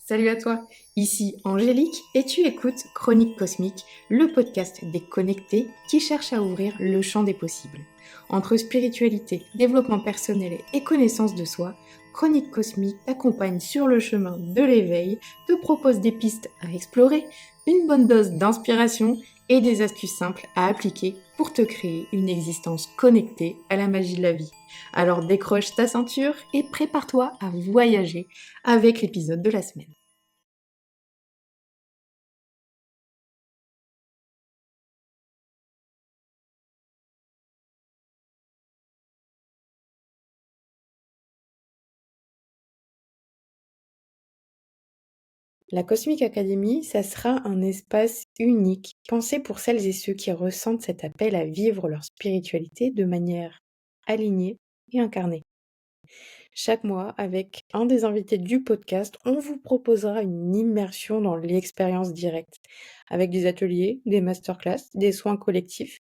Salut à toi, ici Angélique et tu écoutes Chronique Cosmique, le podcast des connectés qui cherche à ouvrir le champ des possibles. Entre spiritualité, développement personnel et connaissance de soi, Chronique Cosmique t'accompagne sur le chemin de l'éveil, te propose des pistes à explorer, une bonne dose d'inspiration et des astuces simples à appliquer pour te créer une existence connectée à la magie de la vie. Alors décroche ta ceinture et prépare-toi à voyager avec l'épisode de la semaine. La Cosmic Academy, ça sera un espace unique, pensé pour celles et ceux qui ressentent cet appel à vivre leur spiritualité de manière alignée et incarnée. Chaque mois, avec un des invités du podcast, on vous proposera une immersion dans l'expérience directe, avec des ateliers, des masterclass, des soins collectifs,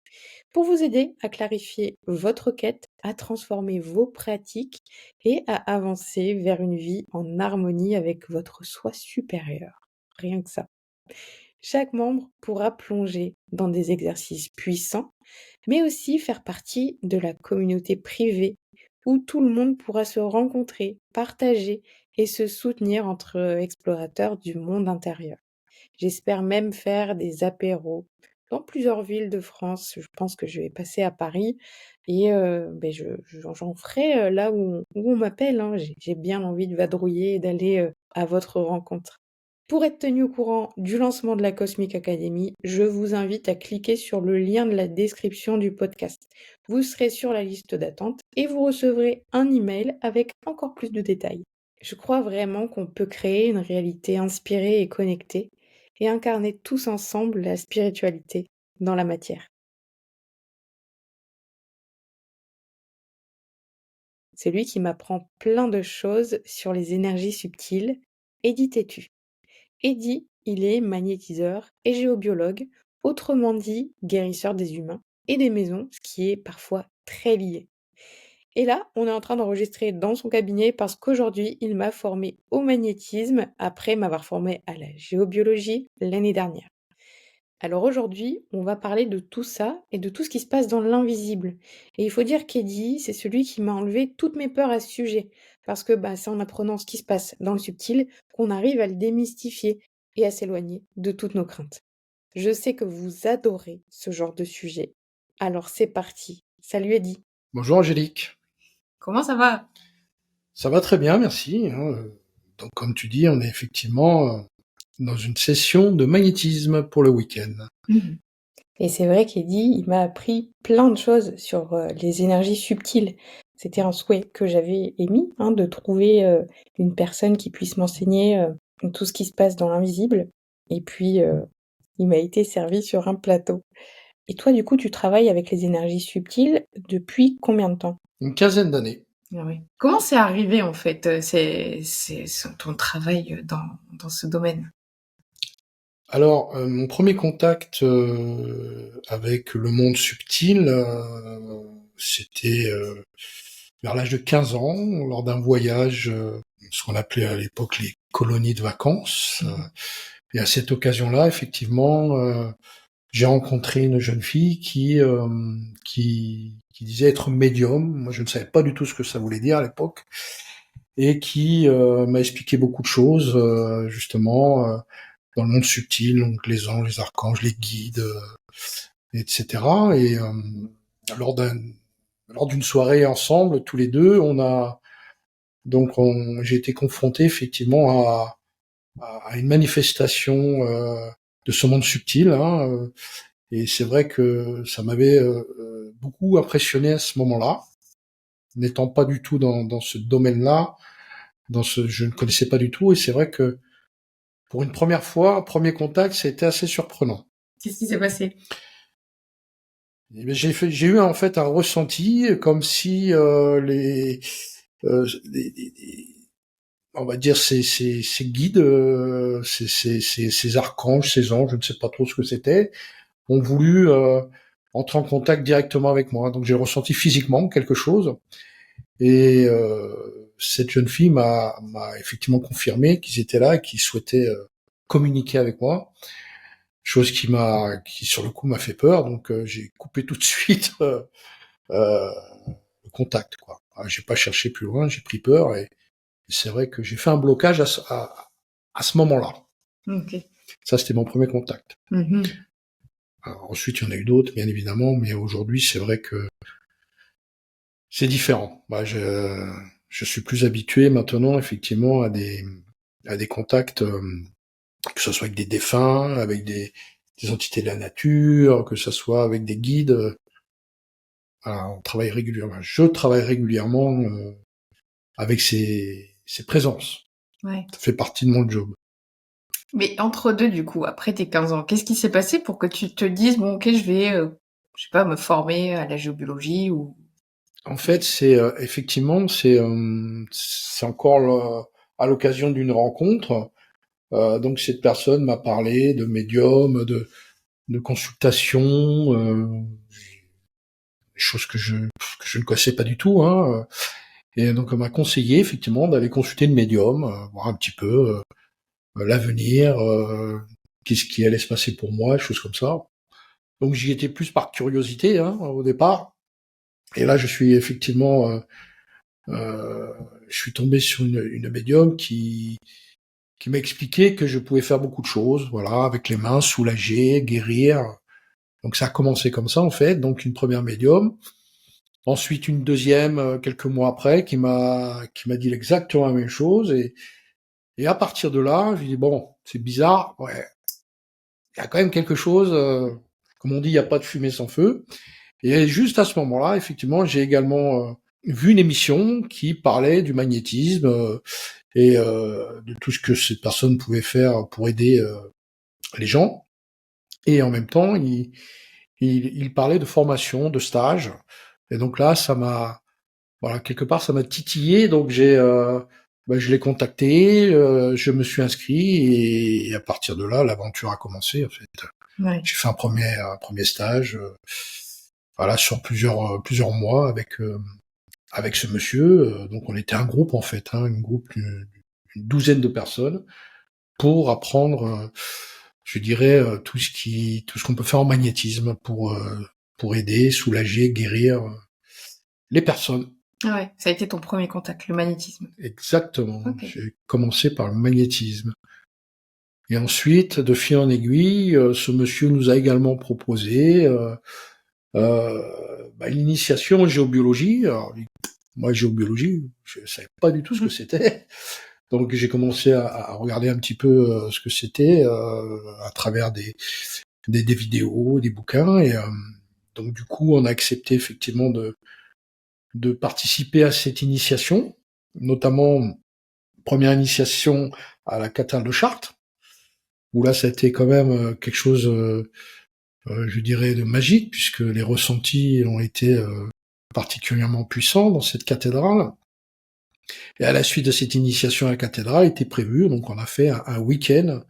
pour vous aider à clarifier votre quête, à transformer vos pratiques et à avancer vers une vie en harmonie avec votre soi supérieur. Rien que ça. Chaque membre pourra plonger dans des exercices puissants, mais aussi faire partie de la communauté privée où tout le monde pourra se rencontrer, partager et se soutenir entre explorateurs du monde intérieur. J'espère même faire des apéros dans plusieurs villes de France. Je pense que je vais passer à Paris et j'en ferai là où on m'appelle, hein. J'ai bien envie de vadrouiller et d'aller à votre rencontre. Pour être tenu au courant du lancement de la Cosmic Academy, je vous invite à cliquer sur le lien de la description du podcast. Vous serez sur la liste d'attente et vous recevrez un email avec encore plus de détails. Je crois vraiment qu'on peut créer une réalité inspirée et connectée et incarner tous ensemble la spiritualité dans la matière. Celui qui m'apprend plein de choses sur les énergies subtiles, Eddy Tétu. Eddy, il est magnétiseur et géobiologue, autrement dit guérisseur des humains et des maisons, ce qui est parfois très lié. Et là, on est en train d'enregistrer dans son cabinet parce qu'aujourd'hui, il m'a formé au magnétisme après m'avoir formé à la géobiologie l'année dernière. Alors aujourd'hui, on va parler de tout ça et de tout ce qui se passe dans l'invisible. Et il faut dire qu'Eddy, c'est celui qui m'a enlevé toutes mes peurs à ce sujet. Parce que c'est en apprenant ce qui se passe dans le subtil qu'on arrive à le démystifier et à s'éloigner de toutes nos craintes. Je sais que vous adorez ce genre de sujet. Alors c'est parti. Salut Eddy. Bonjour Angélique. Comment ça va? Ça va très bien, merci. Donc comme tu dis, on est effectivement dans une session de magnétisme pour le week-end. Et c'est vrai qu'Eddy, il m'a appris plein de choses sur les énergies subtiles. C'était un souhait que j'avais émis, de trouver une personne qui puisse m'enseigner tout ce qui se passe dans l'invisible. Et puis, il m'a été servi sur un plateau. Et toi, du coup, tu travailles avec les énergies subtiles depuis combien de temps? Une quinzaine d'années. Ah oui. Comment c'est arrivé, en fait, ton travail dans ce domaine? Alors, mon premier contact avec le monde subtil, c'était vers l'âge de 15 ans, lors d'un voyage, ce qu'on appelait à l'époque les colonies de vacances. Et à cette occasion-là, effectivement, j'ai rencontré une jeune fille qui disait être médium. Moi, je ne savais pas du tout ce que ça voulait dire à l'époque, et qui m'a expliqué beaucoup de choses, justement, dans le monde subtil, donc les anges, les archanges, les guides, etc. Et lors lors d'une soirée ensemble, tous les deux, j'ai été confronté effectivement à une manifestation de ce monde subtil, hein, et c'est vrai que ça m'avait beaucoup impressionné à ce moment-là, n'étant pas du tout dans ce domaine-là, je ne connaissais pas du tout, et c'est vrai que pour une première fois, un premier contact, c'était assez surprenant. Qu'est-ce qui s'est passé? Et bien, j'ai eu en fait un ressenti comme si on va dire ces guides, ces archanges, ces anges, je ne sais pas trop ce que c'était, ont voulu entrer en contact directement avec moi. Donc j'ai ressenti physiquement quelque chose. Et cette jeune fille m'a effectivement confirmé qu'ils étaient là et qu'ils souhaitaient communiquer avec moi, chose qui sur le coup m'a fait peur, donc j'ai coupé tout de suite le contact, quoi. J'ai pas cherché plus loin, j'ai pris peur et c'est vrai que j'ai fait un blocage à ce moment-là. Ok. Ça, c'était mon premier contact. Mhm. Alors, ensuite, il y en a eu d'autres, bien évidemment, mais aujourd'hui, c'est vrai que c'est différent. Je suis plus habitué maintenant, effectivement, à des contacts, que ce soit avec des défunts, avec des entités de la nature, que ce soit avec des guides. Voilà, on travaille régulièrement. Je travaille régulièrement avec ces présences. Ouais. Ça fait partie de mon job. Mais entre deux, du coup, après tes 15 ans, qu'est-ce qui s'est passé pour que tu te dises, bon, ok, je vais, je sais pas, me former à la géobiologie ou... En fait, c'est effectivement, c'est encore à l'occasion d'une rencontre. Donc cette personne m'a parlé de médium, de consultation, des choses que je ne connaissais pas du tout. Hein. Et donc on m'a conseillé effectivement d'aller consulter le médium, voir un petit peu l'avenir, qu'est-ce qui allait se passer pour moi, des choses comme ça. Donc j'y étais plus par curiosité hein, au départ. Et là, je suis effectivement, je suis tombé sur une médium qui m'a expliqué que je pouvais faire beaucoup de choses, voilà, avec les mains, soulager, guérir. Donc ça a commencé comme ça en fait. Donc une première médium, ensuite une deuxième quelques mois après qui m'a dit exactement la même chose et à partir de là, je dis bon, c'est bizarre, ouais, il y a quand même quelque chose. Comme on dit, il n'y a pas de fumée sans feu. Et juste à ce moment-là, effectivement, j'ai également vu une émission qui parlait du magnétisme et de tout ce que cette personne pouvait faire pour aider les gens. Et en même temps, il parlait de formation, de stage. Et donc là, ça m'a, voilà, quelque part, ça m'a titillé. Donc je l'ai contacté, je me suis inscrit et à partir de là, l'aventure a commencé. En fait, Ouais. j'ai fait un premier stage, voilà, sur plusieurs mois avec ce monsieur. Donc on était un groupe en fait, hein, une douzaine de personnes pour apprendre, je dirais, tout ce qu'on peut faire en magnétisme pour aider, soulager, guérir les personnes. Ouais, ça a été ton premier contact, le magnétisme. Exactement. Ok. J'ai commencé par le magnétisme. Et ensuite, de fil en aiguille, ce monsieur nous a également proposé l'initiation en géobiologie. Alors, moi, géobiologie, je savais pas du tout ce que c'était. Donc j'ai commencé à regarder un petit peu ce que c'était à travers des vidéos, des bouquins. Et donc du coup, on a accepté effectivement de participer à cette initiation, notamment première initiation à la cathédrale de Chartres, où là, ça a été quand même quelque chose, je dirais, de magique, puisque les ressentis ont été particulièrement puissants dans cette cathédrale. Et à la suite de cette initiation à la cathédrale, était prévu, donc on a fait un week-end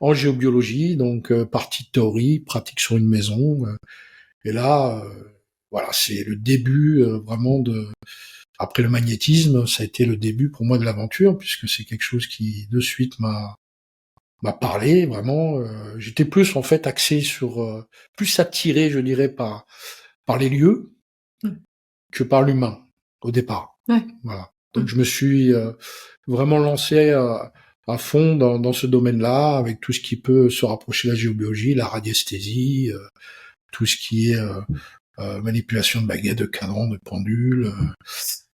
en géobiologie, donc partie théorie, pratique sur une maison. Et là, voilà, c'est le début vraiment de. Après le magnétisme, ça a été le début pour moi de l'aventure, puisque c'est quelque chose qui de suite m'a parlé vraiment. J'étais plus en fait axé sur, plus attiré, je dirais, par les lieux que par l'humain au départ. Ouais. Voilà. Donc je me suis vraiment lancé à fond dans ce domaine-là, avec tout ce qui peut se rapprocher de la géobiologie, la radiesthésie, tout ce qui est manipulation de baguettes, de cadrans, de pendules,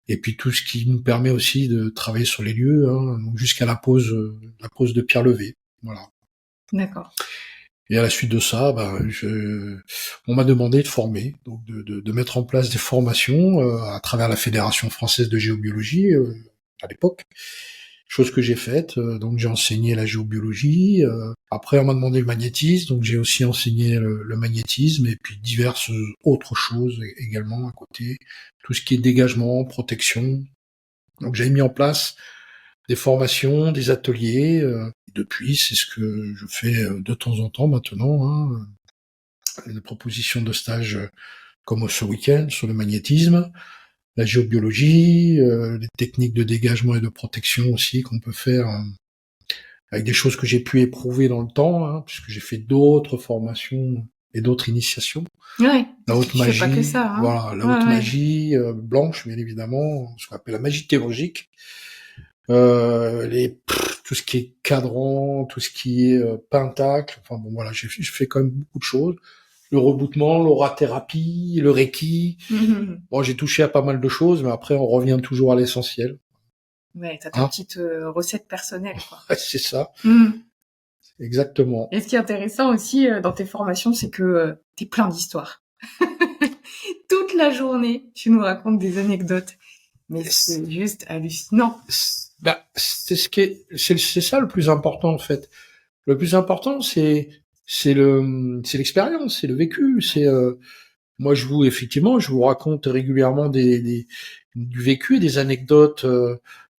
et puis tout ce qui nous permet aussi de travailler sur les lieux, hein, donc jusqu'à la pose de pierre levée. Voilà. D'accord. Et à la suite de ça, on m'a demandé de former, donc de mettre en place des formations à travers la Fédération française de géobiologie à l'époque. Chose que j'ai faite, donc j'ai enseigné la géobiologie. Après, on m'a demandé le magnétisme, donc j'ai aussi enseigné le magnétisme et puis diverses autres choses également à côté. Tout ce qui est dégagement, protection. Donc j'ai mis en place des formations, des ateliers. Depuis, c'est ce que je fais de temps en temps maintenant. Hein, des propositions de stage comme ce week-end sur le magnétisme. la géobiologie, les techniques de dégagement et de protection aussi qu'on peut faire avec des choses que j'ai pu éprouver dans le temps, hein, puisque j'ai fait d'autres formations et d'autres initiations. Ouais, La parce que haute tu fais pas que magie, ça, hein. voilà, la haute Ouais, ouais. magie blanche, bien évidemment, ce qu'on appelle la magie théurgique. Tout ce qui est cadran, tout ce qui est pentacle, enfin bon voilà, j'ai fait quand même beaucoup de choses. Le reboutement, l'aura-thérapie, le reiki. Mhm. Bon, j'ai touché à pas mal de choses, mais après on revient toujours à l'essentiel. Ouais, t'as ta Hein. petite recette personnelle, quoi. C'est ça, Mhm. exactement. Et ce qui est intéressant aussi dans tes formations, c'est que t'es plein d'histoires. Toute la journée, tu nous racontes des anecdotes. Mais c'est juste hallucinant. Bah, c'est ce qui est, c'est ça le plus important en fait. Le plus important, c'est l'expérience, c'est le vécu. C'est moi, je vous raconte régulièrement du vécu et des anecdotes.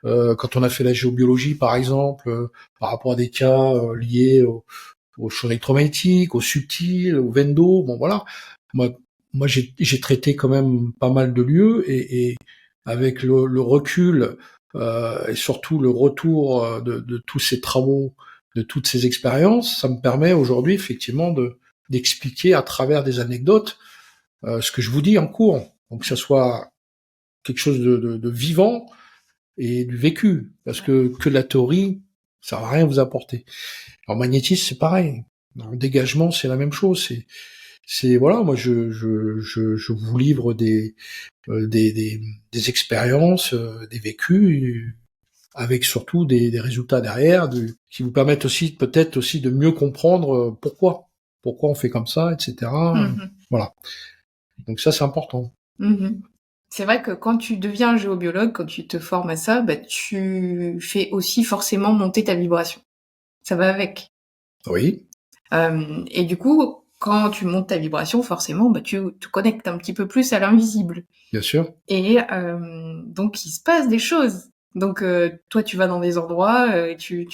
Quand on a fait la géobiologie, par exemple, par rapport à des cas liés au champ électromagnétique, au subtil, au vendo. Bon, voilà. Moi, moi, j'ai traité quand même pas mal de lieux et avec le recul et surtout le retour de tous ces travaux, de toutes ces expériences, ça me permet aujourd'hui effectivement d'expliquer à travers des anecdotes ce que je vous dis en cours. Donc que ça soit quelque chose de vivant et du vécu, parce que la théorie, ça va rien vous apporter. En magnétisme, c'est pareil. En dégagement, c'est la même chose. C'est voilà, moi je vous livre des expériences, des vécus, avec surtout des résultats derrière, qui vous permettent aussi peut-être aussi de mieux comprendre pourquoi on fait comme ça, etc. Mhm. Voilà. Donc ça, c'est important. Mhm. C'est vrai que quand tu deviens géobiologue, quand tu te formes à ça, bah, tu fais aussi forcément monter ta vibration. Ça va avec. Oui, Et du coup, quand tu montes ta vibration, forcément, bah, tu te connectes un petit peu plus à l'invisible. bien sûr. Et donc, il se passe des choses. Donc, toi, tu vas dans des endroits, tu,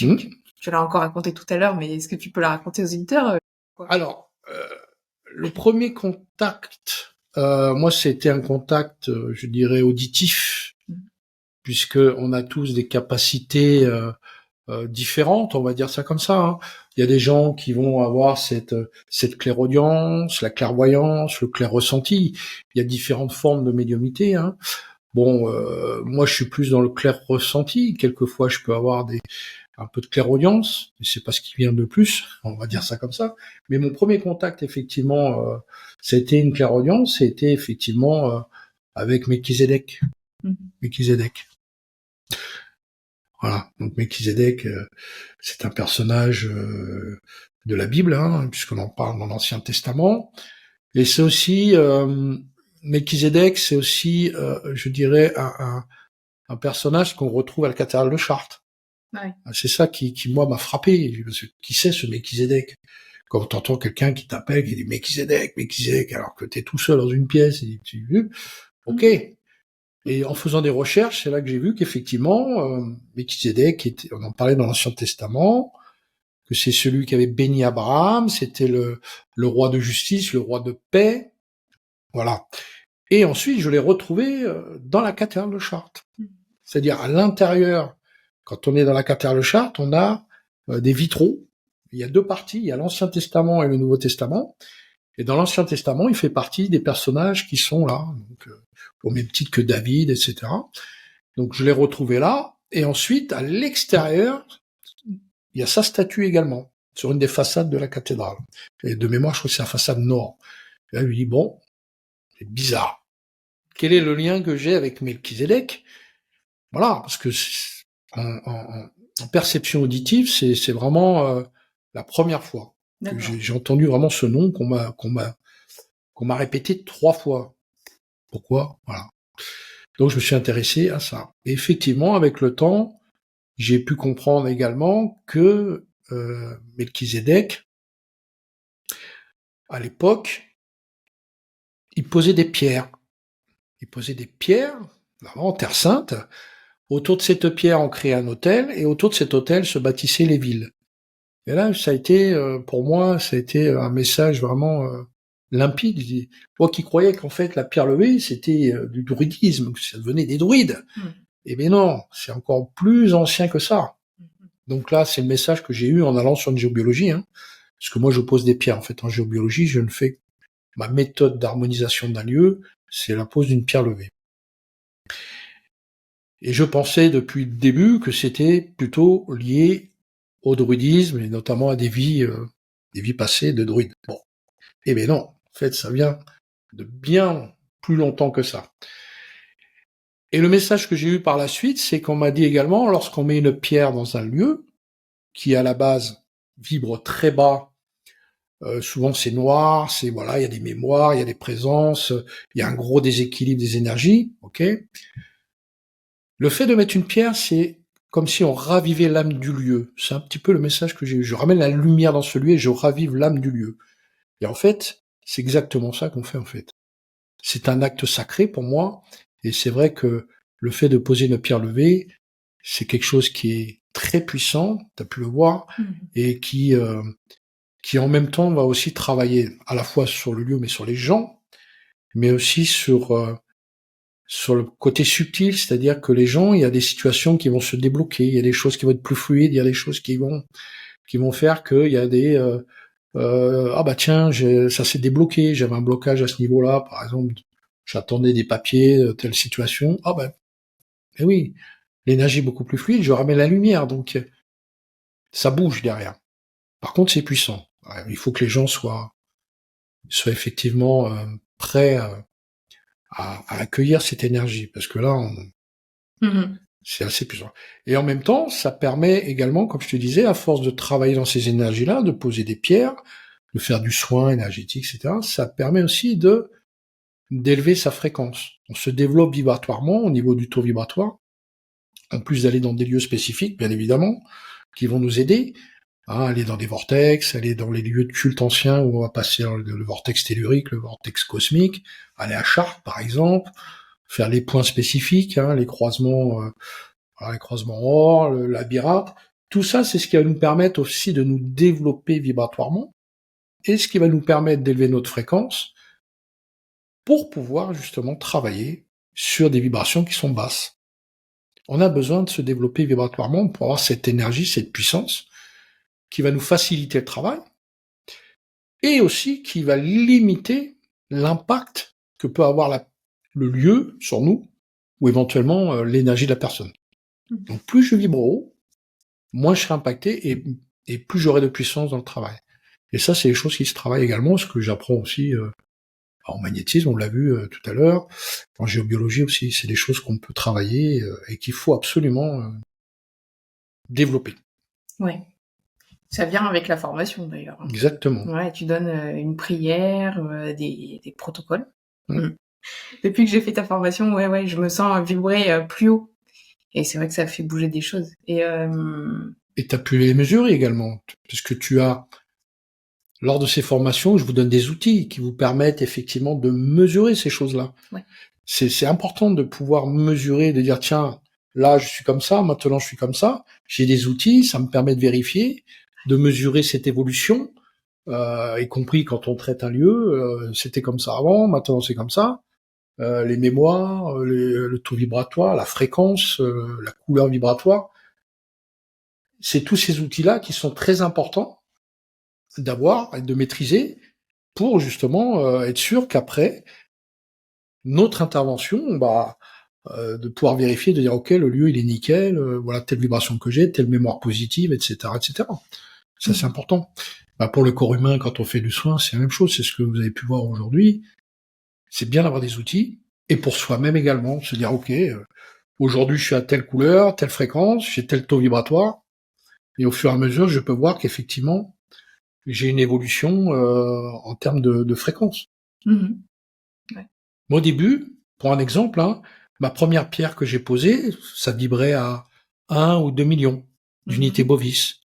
Hmm. tu, tu l'as encore raconté tout à l'heure, mais est-ce que tu peux la raconter aux auditeurs quoi Alors, le premier contact, moi, c'était un contact, je dirais, auditif, puisque on a tous des capacités différentes, on va dire ça comme ça. Hein. Il y a des gens qui vont avoir cette clairaudience, la clairvoyance, le clair ressenti. Il y a différentes formes de médiumnité. Hein. Bon, moi, je suis plus dans le clair ressenti. Quelquefois, je peux avoir un peu de clairaudience, mais c'est pas ce qui vient de plus, on va dire ça comme ça. Mais mon premier contact, effectivement, c'était une clairaudience, c'était effectivement avec Melchizedek. Mhm. Melchizedek. Voilà. Donc Melchizedek, c'est un personnage de la Bible, hein, puisqu'on en parle dans l'Ancien Testament. Et c'est aussi Melchizedek, c'est aussi, je dirais, un personnage qu'on retrouve à la cathédrale de Chartres. Ouais. C'est ça qui moi, m'a frappé. Qui c'est ce Melchizedek? Quand t'entends quelqu'un qui t'appelle, qui dit Melchizedek, alors que t'es tout seul dans une pièce, et tu ok. Et en faisant des recherches, c'est là que j'ai vu qu'effectivement, Melchizedek, on en parlait dans l'Ancien Testament, que c'est celui qui avait béni Abraham, c'était le roi de justice, le roi de paix, voilà. Et ensuite, je l'ai retrouvé dans la cathédrale de Chartres. C'est-à-dire à l'intérieur, quand on est dans la cathédrale de Chartres, on a des vitraux. Il y a deux parties, il y a l'Ancien Testament et le Nouveau Testament. Et dans l'Ancien Testament, il fait partie des personnages qui sont là, donc, au même titre que David, etc. Donc je l'ai retrouvé là. Et ensuite, à l'extérieur, il y a sa statue également, sur une des façades de la cathédrale. Et de mémoire, je crois que c'est la façade nord. Et là, je lui dis, bon, c'est bizarre. Quel est le lien que j'ai avec Melchizedek? Voilà, parce que en perception auditive, c'est vraiment la première fois que D'accord. j'ai entendu vraiment ce nom qu'on m'a répété 3 fois. Pourquoi? Voilà. Donc je me suis intéressé à ça. Et effectivement, avec le temps, j'ai pu comprendre également que Melchizedek, à l'époque, il posait des pierres. Il posait des pierres, vraiment en terre sainte. Autour de cette pierre, on créait un autel, et autour de cet autel se bâtissaient les villes. Et là, ça a été, pour moi, ça a été un message vraiment limpide. Moi qui croyais qu'en fait la pierre levée c'était du druidisme, que ça devenait des druides. Eh bien non, c'est encore plus ancien que ça. Donc là, c'est le message que j'ai eu en allant sur une géobiologie, hein, parce que moi je pose des pierres. En fait, en géobiologie, je ne fais ma méthode d'harmonisation d'un lieu, c'est la pose d'une pierre levée. Et je pensais depuis le début que c'était plutôt lié au druidisme et notamment à des vies passées de druides. Bon, eh bien non, en fait, ça vient de bien plus longtemps que ça. Et le message que j'ai eu par la suite, c'est qu'on m'a dit également, lorsqu'on met une pierre dans un lieu, qui à la base vibre très bas, souvent c'est noir, c'est voilà, il y a des mémoires, il y a des présences, il y a un gros déséquilibre des énergies, ok. Le fait de mettre une pierre, c'est comme si on ravivait l'âme du lieu. C'est un petit peu le message que j'ai eu. Je ramène la lumière dans ce lieu et je ravive l'âme du lieu. Et en fait, c'est exactement ça qu'on fait en fait. C'est un acte sacré pour moi, et c'est vrai que le fait de poser une pierre levée, c'est quelque chose qui est très puissant, tu as pu le voir, et qui en même temps va aussi travailler à la fois sur le lieu, mais sur les gens, mais aussi sur le côté subtil, c'est-à-dire que les gens, il y a des situations qui vont se débloquer, il y a des choses qui vont être plus fluides, il y a des choses qui vont faire qu'il y a des ah bah tiens, ça s'est débloqué, j'avais un blocage à ce niveau-là, par exemple, j'attendais des papiers, telle situation, ah bah eh oui, l'énergie est beaucoup plus fluide, je ramène la lumière, donc ça bouge derrière. Par contre, c'est puissant. Il faut que les gens soient effectivement prêts à accueillir cette énergie, parce que là, c'est assez puissant. Et en même temps, ça permet également, comme je te disais, à force de travailler dans ces énergies-là, de poser des pierres, de faire du soin énergétique, etc., ça permet aussi d'élever sa fréquence. On se développe vibratoirement au niveau du taux vibratoire, en plus d'aller dans des lieux spécifiques, bien évidemment, qui vont nous aider, aller dans des vortex, aller dans les lieux de culte anciens où on va passer le vortex tellurique, le vortex cosmique, aller à Chartres, par exemple, faire les points spécifiques, les croisements or, le labyrinthe. Tout ça, c'est ce qui va nous permettre aussi de nous développer vibratoirement et ce qui va nous permettre d'élever notre fréquence pour pouvoir justement travailler sur des vibrations qui sont basses. On a besoin de se développer vibratoirement pour avoir cette énergie, cette puissance qui va nous faciliter le travail et aussi qui va limiter l'impact que peut avoir le lieu sur nous ou éventuellement l'énergie de la personne. Donc plus je vibre haut, moins je serai impacté et plus j'aurai de puissance dans le travail. Et ça, c'est des choses qui se travaillent également, ce que j'apprends aussi en magnétisme, on l'a vu tout à l'heure, en géobiologie aussi, c'est des choses qu'on peut travailler et qu'il faut absolument développer. Ouais. Ça vient avec la formation d'ailleurs. Exactement. Ouais, tu donnes une prière, des protocoles. Depuis que j'ai fait ta formation, ouais, je me sens vibrer plus haut. Et c'est vrai que ça fait bouger des choses. Et t'as pu les mesurer également, parce que tu as, lors de ces formations, je vous donne des outils qui vous permettent effectivement de mesurer ces choses-là. Ouais. C'est important de pouvoir mesurer, de dire tiens, là je suis comme ça, maintenant je suis comme ça. J'ai des outils, ça me permet de vérifier, de mesurer cette évolution, y compris quand on traite un lieu. C'était comme ça avant, maintenant c'est comme ça. Les mémoires, le taux vibratoire, la fréquence, la couleur vibratoire. C'est tous ces outils-là qui sont très importants d'avoir et de maîtriser pour justement être sûr qu'après notre intervention, de pouvoir vérifier, de dire ok, le lieu il est nickel, voilà telle vibration que j'ai, telle mémoire positive, etc., etc. Ça c'est important. Pour le corps humain, quand on fait du soin, c'est la même chose. C'est ce que vous avez pu voir aujourd'hui. C'est bien d'avoir des outils et pour soi-même également, se dire ok, aujourd'hui je suis à telle couleur, telle fréquence, j'ai tel taux vibratoire, et au fur et à mesure, je peux voir qu'effectivement j'ai une évolution en termes de fréquence. Ouais. Au début, pour un exemple, ma première pierre que j'ai posée, ça vibrait à 1 ou 2 millions d'unités bovis.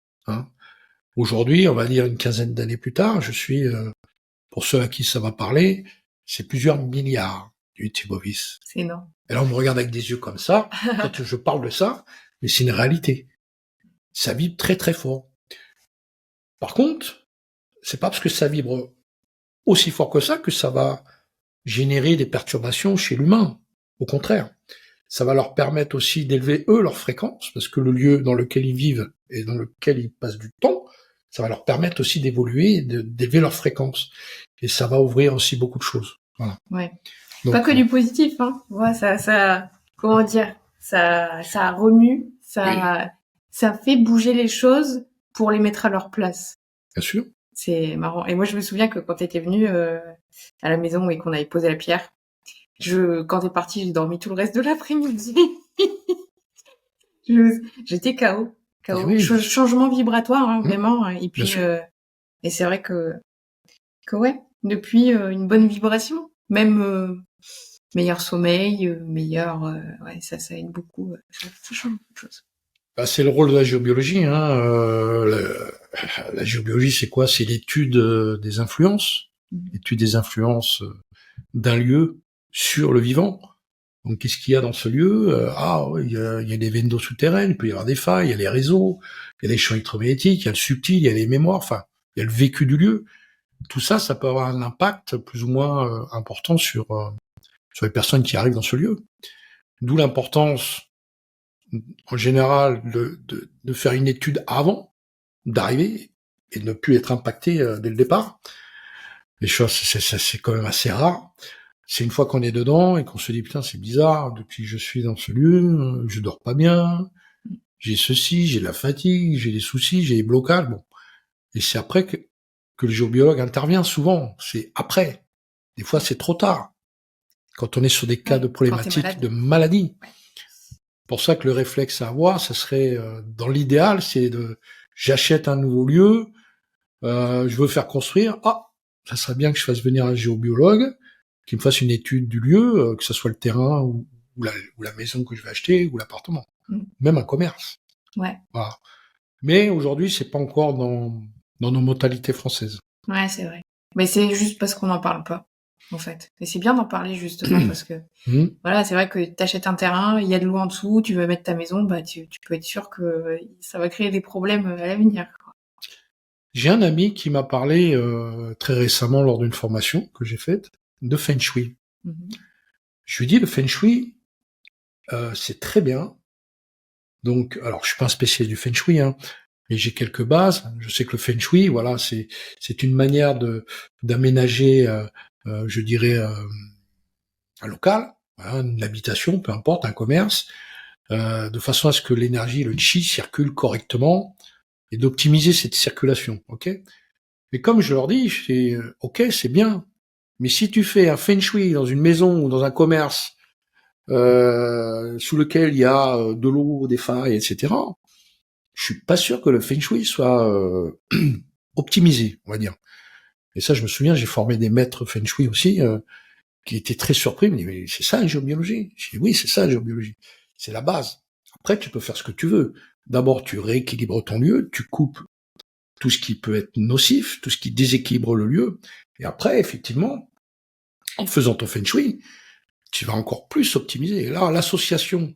Aujourd'hui, on va dire une quinzaine d'années plus tard, je suis, pour ceux à qui ça va parler, c'est plusieurs milliards d'unités bovis. C'est énorme. Et là, on me regarde avec des yeux comme ça, quand je parle de ça, mais c'est une réalité. Ça vibre très très fort. Par contre, c'est pas parce que ça vibre aussi fort que ça va générer des perturbations chez l'humain. Au contraire, ça va leur permettre aussi d'élever eux leur fréquence, parce que le lieu dans lequel ils vivent et dans lequel ils passent du temps, ça va leur permettre aussi d'évoluer, d'élever leur fréquence. Et ça va ouvrir aussi beaucoup de choses. Voilà. Ouais. Donc, pas que du positif, hein. Ouais, ça, comment dire, ça remue, ça fait bouger les choses pour les mettre à leur place. Bien sûr. C'est marrant. Et moi, je me souviens que quand t'étais venu à la maison et qu'on avait posé la pierre, quand t'es parti, j'ai dormi tout le reste de l'après-midi. J'étais KO. Oui. Changement vibratoire, hein, vraiment. Et puis, et c'est vrai que ouais, depuis une bonne vibration, même meilleur sommeil, meilleur, ouais, ça aide beaucoup. Ça change beaucoup de choses. Bah, c'est le rôle de la géobiologie. Hein. La géobiologie, c'est quoi? C'est l'étude des influences, l'étude des influences d'un lieu sur le vivant. Donc, qu'est-ce qu'il y a dans ce lieu? Il y a des veines d'eau souterraines, il peut y avoir des failles, il y a les réseaux, il y a les champs électromagnétiques, il y a le subtil, il y a les mémoires, enfin, il y a le vécu du lieu. Tout ça, ça peut avoir un impact plus ou moins important sur les personnes qui arrivent dans ce lieu. D'où l'importance, en général, de faire une étude avant d'arriver et de ne plus être impacté dès le départ. Les choses, c'est quand même assez rare. C'est une fois qu'on est dedans et qu'on se dit putain, c'est bizarre, depuis que je suis dans ce lieu, je dors pas bien, j'ai ceci, j'ai de la fatigue, j'ai des soucis, j'ai des blocages. Bon, et c'est après que le géobiologue intervient. Souvent, c'est après. Des fois, c'est trop tard. Quand on est sur des cas de problématiques de maladie. Ouais. Pour ça que le réflexe à avoir, ça serait, dans l'idéal, c'est j'achète un nouveau lieu, je veux faire construire. Ça serait bien que je fasse venir un géobiologue qui me fasse une étude du lieu, que ce soit le terrain ou la maison que je vais acheter ou l'appartement, même un commerce. Ouais. Voilà. Mais aujourd'hui, c'est pas encore dans nos modalités françaises. Ouais, c'est vrai. Mais c'est juste parce qu'on n'en parle pas, en fait. Et c'est bien d'en parler justement parce que voilà, c'est vrai que t'achètes un terrain, il y a de l'eau en dessous, tu veux mettre ta maison, bah tu peux être sûr que ça va créer des problèmes à l'avenir. J'ai un ami qui m'a parlé très récemment lors d'une formation que j'ai faite de Feng Shui. Je lui dis le Feng Shui, c'est très bien. Donc, alors je suis pas un spécialiste du Feng Shui, hein, mais j'ai quelques bases. Je sais que le Feng Shui, voilà, c'est une manière d'aménager, je dirais, un local, voilà, une habitation, peu importe, un commerce, de façon à ce que l'énergie, le chi circule correctement et d'optimiser cette circulation, ok? Mais comme je leur dis, ok, c'est bien, mais si tu fais un Feng Shui dans une maison ou dans un commerce sous lequel il y a de l'eau, des failles, etc., je suis pas sûr que le Feng Shui soit optimisé, on va dire. Et ça, je me souviens, j'ai formé des maîtres Feng Shui aussi, qui étaient très surpris, ils me disaient, mais c'est ça la géobiologie? Je dis, oui, c'est ça la géobiologie. C'est la base. Après, tu peux faire ce que tu veux. D'abord, tu rééquilibres ton lieu, tu coupes tout ce qui peut être nocif, tout ce qui déséquilibre le lieu. Et après, effectivement, en faisant ton Feng Shui, tu vas encore plus optimiser. Et là, l'association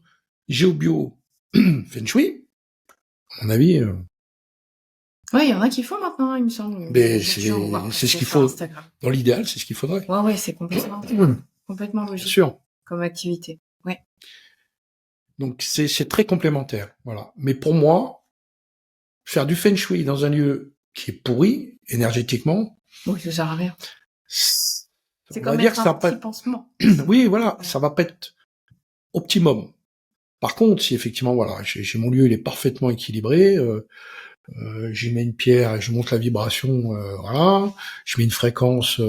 géobio Feng Shui, à mon avis... Ouais, il y en a qui font maintenant, il me semble. Mais c'est ce qu'il faut. Instagram. Dans l'idéal, c'est ce qu'il faudrait. Ouais, c'est complètement logique. Bien sûr. Comme activité. Ouais. Donc c'est très complémentaire, voilà. Mais pour moi, faire du Feng Shui dans un lieu qui est pourri énergétiquement, oui, ça sert à rien. C'est comme dire que ça va pas être... pansement. Oui, voilà, ça va pas être optimum. Par contre, si effectivement, voilà, j'ai mon lieu, il est parfaitement équilibré, j'y mets une pierre et je monte la vibration, voilà, je mets une fréquence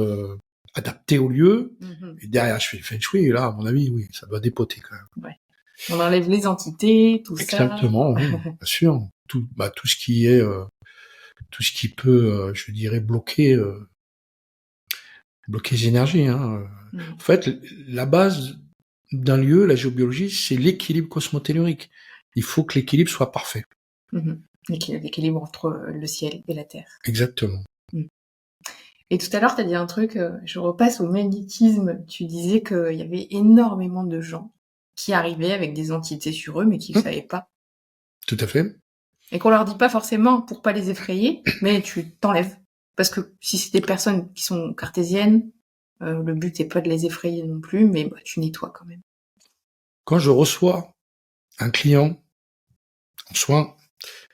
adaptée au lieu, et derrière je fais le Feng Shui, et là, à mon avis, oui, ça doit dépoter quand même. Ouais. On enlève les entités, tout Exactement, ça. Exactement, oui, bien sûr. Tout ce qui est, tout ce qui peut, je dirais, bloquer les énergies. Hein. En fait, la base d'un lieu, la géobiologie, c'est l'équilibre cosmotellurique. Il faut que l'équilibre soit parfait. L'équilibre entre le ciel et la terre. Exactement. Et tout à l'heure, tu as dit un truc, je repasse au magnétisme. Tu disais qu'il y avait énormément de gens qui arrivaient avec des entités sur eux, mais qui ne savaient pas. Tout à fait. Et qu'on leur dit pas forcément pour pas les effrayer, mais tu t'enlèves. Parce que si c'est des personnes qui sont cartésiennes, le but n'est pas de les effrayer non plus, mais tu nettoies quand même. Quand je reçois un client en soins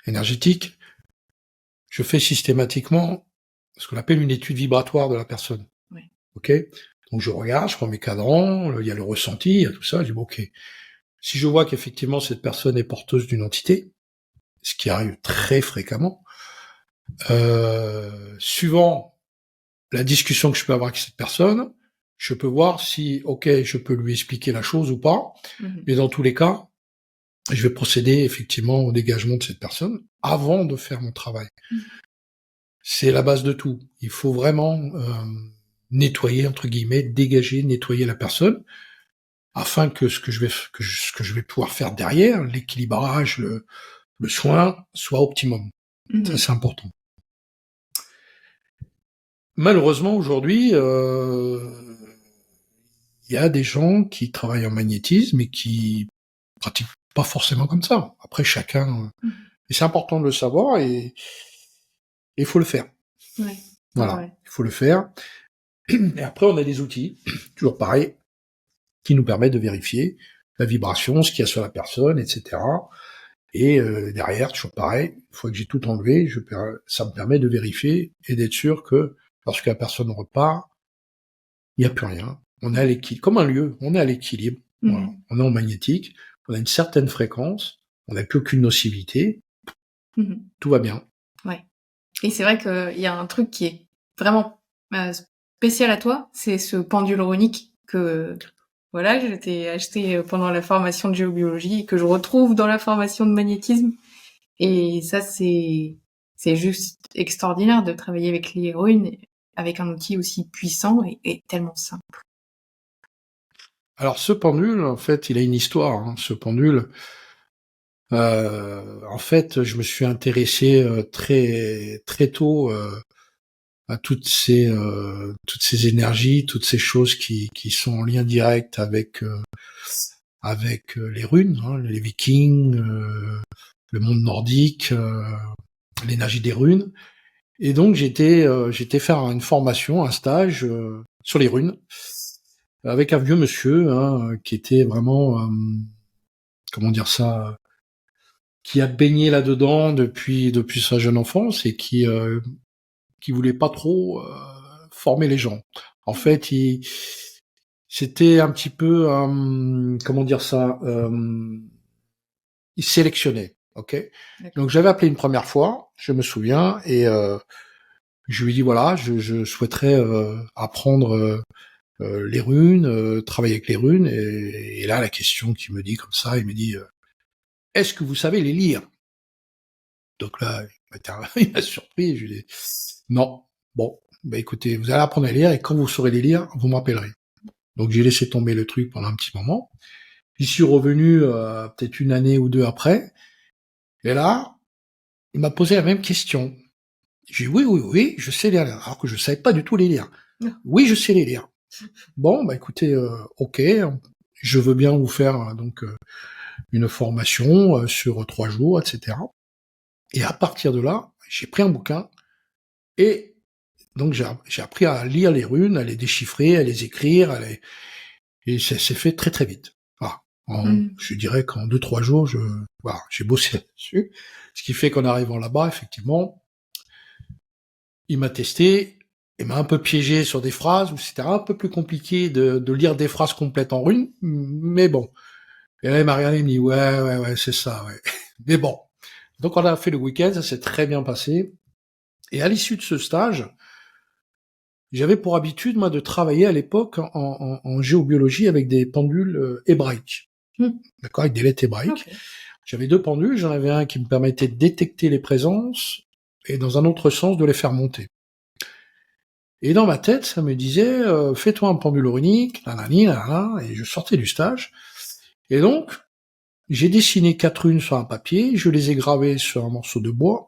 énergétiques, je fais systématiquement ce qu'on appelle une étude vibratoire de la personne. Oui. Ok. Donc je regarde, je prends mes cadrans, il y a le ressenti, il y a tout ça. Je dis bon, ok. Si je vois qu'effectivement cette personne est porteuse d'une entité, ce qui arrive très fréquemment, suivant la discussion que je peux avoir avec cette personne, je peux voir si, ok, je peux lui expliquer la chose ou pas. Mais dans tous les cas, je vais procéder effectivement au dégagement de cette personne avant de faire mon travail. C'est la base de tout. Il faut vraiment nettoyer, entre guillemets, dégager, nettoyer la personne, afin que ce que je vais pouvoir faire derrière, l'équilibrage, le soin, soit optimum. Ça, c'est important. Malheureusement, aujourd'hui, il y a des gens qui travaillent en magnétisme et qui pratiquent pas forcément comme ça. Après, chacun... Et c'est important de le savoir et il faut le faire. Ouais. Voilà, il faut le faire. Et après, on a des outils, toujours pareil, qui nous permettent de vérifier la vibration, ce qu'il y a sur la personne, etc. Et derrière, toujours pareil, une fois que j'ai tout enlevé, ça me permet de vérifier et d'être sûr que lorsque la personne repart, il n'y a plus rien. On est à l'équilibre, comme un lieu, on est à l'équilibre. Voilà. On est en magnétique, on a une certaine fréquence, on n'a plus aucune nocivité, tout va bien. Ouais. Et c'est vrai qu'il y a un truc qui est vraiment spécial à toi, c'est ce pendule runique que voilà, je t'ai acheté pendant la formation de géobiologie et que je retrouve dans la formation de magnétisme. Et ça, c'est juste extraordinaire de travailler avec les runes, avec un outil aussi puissant et tellement simple. Alors ce pendule, en fait, il a une histoire. Hein. Ce pendule, en fait, je me suis intéressé très très tôt à toutes ces énergies, toutes ces choses qui sont en lien direct avec les runes, hein, les Vikings, le monde nordique, l'énergie des runes. Et donc j'étais faire une formation, un stage sur les runes avec un vieux monsieur hein, qui était vraiment comment dire ça, qui a baigné là-dedans depuis sa jeune enfance et qui voulait pas trop former les gens. En fait, c'était un petit peu comment dire ça, il sélectionnait, ok. Donc j'avais appelé une première fois, je me souviens, et je lui ai dit voilà, je souhaiterais apprendre les runes, travailler avec les runes, et là la question qu'il me dit comme ça, il me dit est-ce que vous savez les lire? Donc là, il m'a surpris, je lui ai dit non. Bon, bah écoutez, vous allez apprendre à lire, et quand vous saurez les lire, vous m'appellerez. Donc j'ai laissé tomber le truc pendant un petit moment. J'y suis revenu peut-être une année ou deux après, et là, il m'a posé la même question. J'ai dit oui, je sais lire, alors que je savais pas du tout les lire. Oui, je sais les lire. Bon, bah écoutez, ok, je veux bien vous faire donc une formation sur 3 jours, etc. Et à partir de là, j'ai pris un bouquin et donc j'ai appris à lire les runes, à les déchiffrer, à les écrire, et ça s'est fait très très vite. Voilà. Je dirais qu'en 2-3 jours, j'ai bossé là-dessus. Ce qui fait qu'en arrivant là-bas, effectivement, il m'a testé, il m'a un peu piégé sur des phrases où c'était un peu plus compliqué de lire des phrases complètes en runes, mais bon. Et là, il m'a regardé, il me dit, ouais, c'est ça, ouais. Mais bon. Donc, on a fait le week-end, ça s'est très bien passé. Et à l'issue de ce stage, j'avais pour habitude, moi, de travailler à l'époque en géobiologie avec des pendules hébraïques. D'accord, avec des lettres hébraïques. Okay. J'avais 2 pendules, j'en avais un qui me permettait de détecter les présences, et dans un autre sens, de les faire monter. Et dans ma tête, ça me disait, fais-toi un pendule runique, nanani, nanana, et je sortais du stage. Et donc, j'ai dessiné 4 runes sur un papier, je les ai gravées sur un morceau de bois,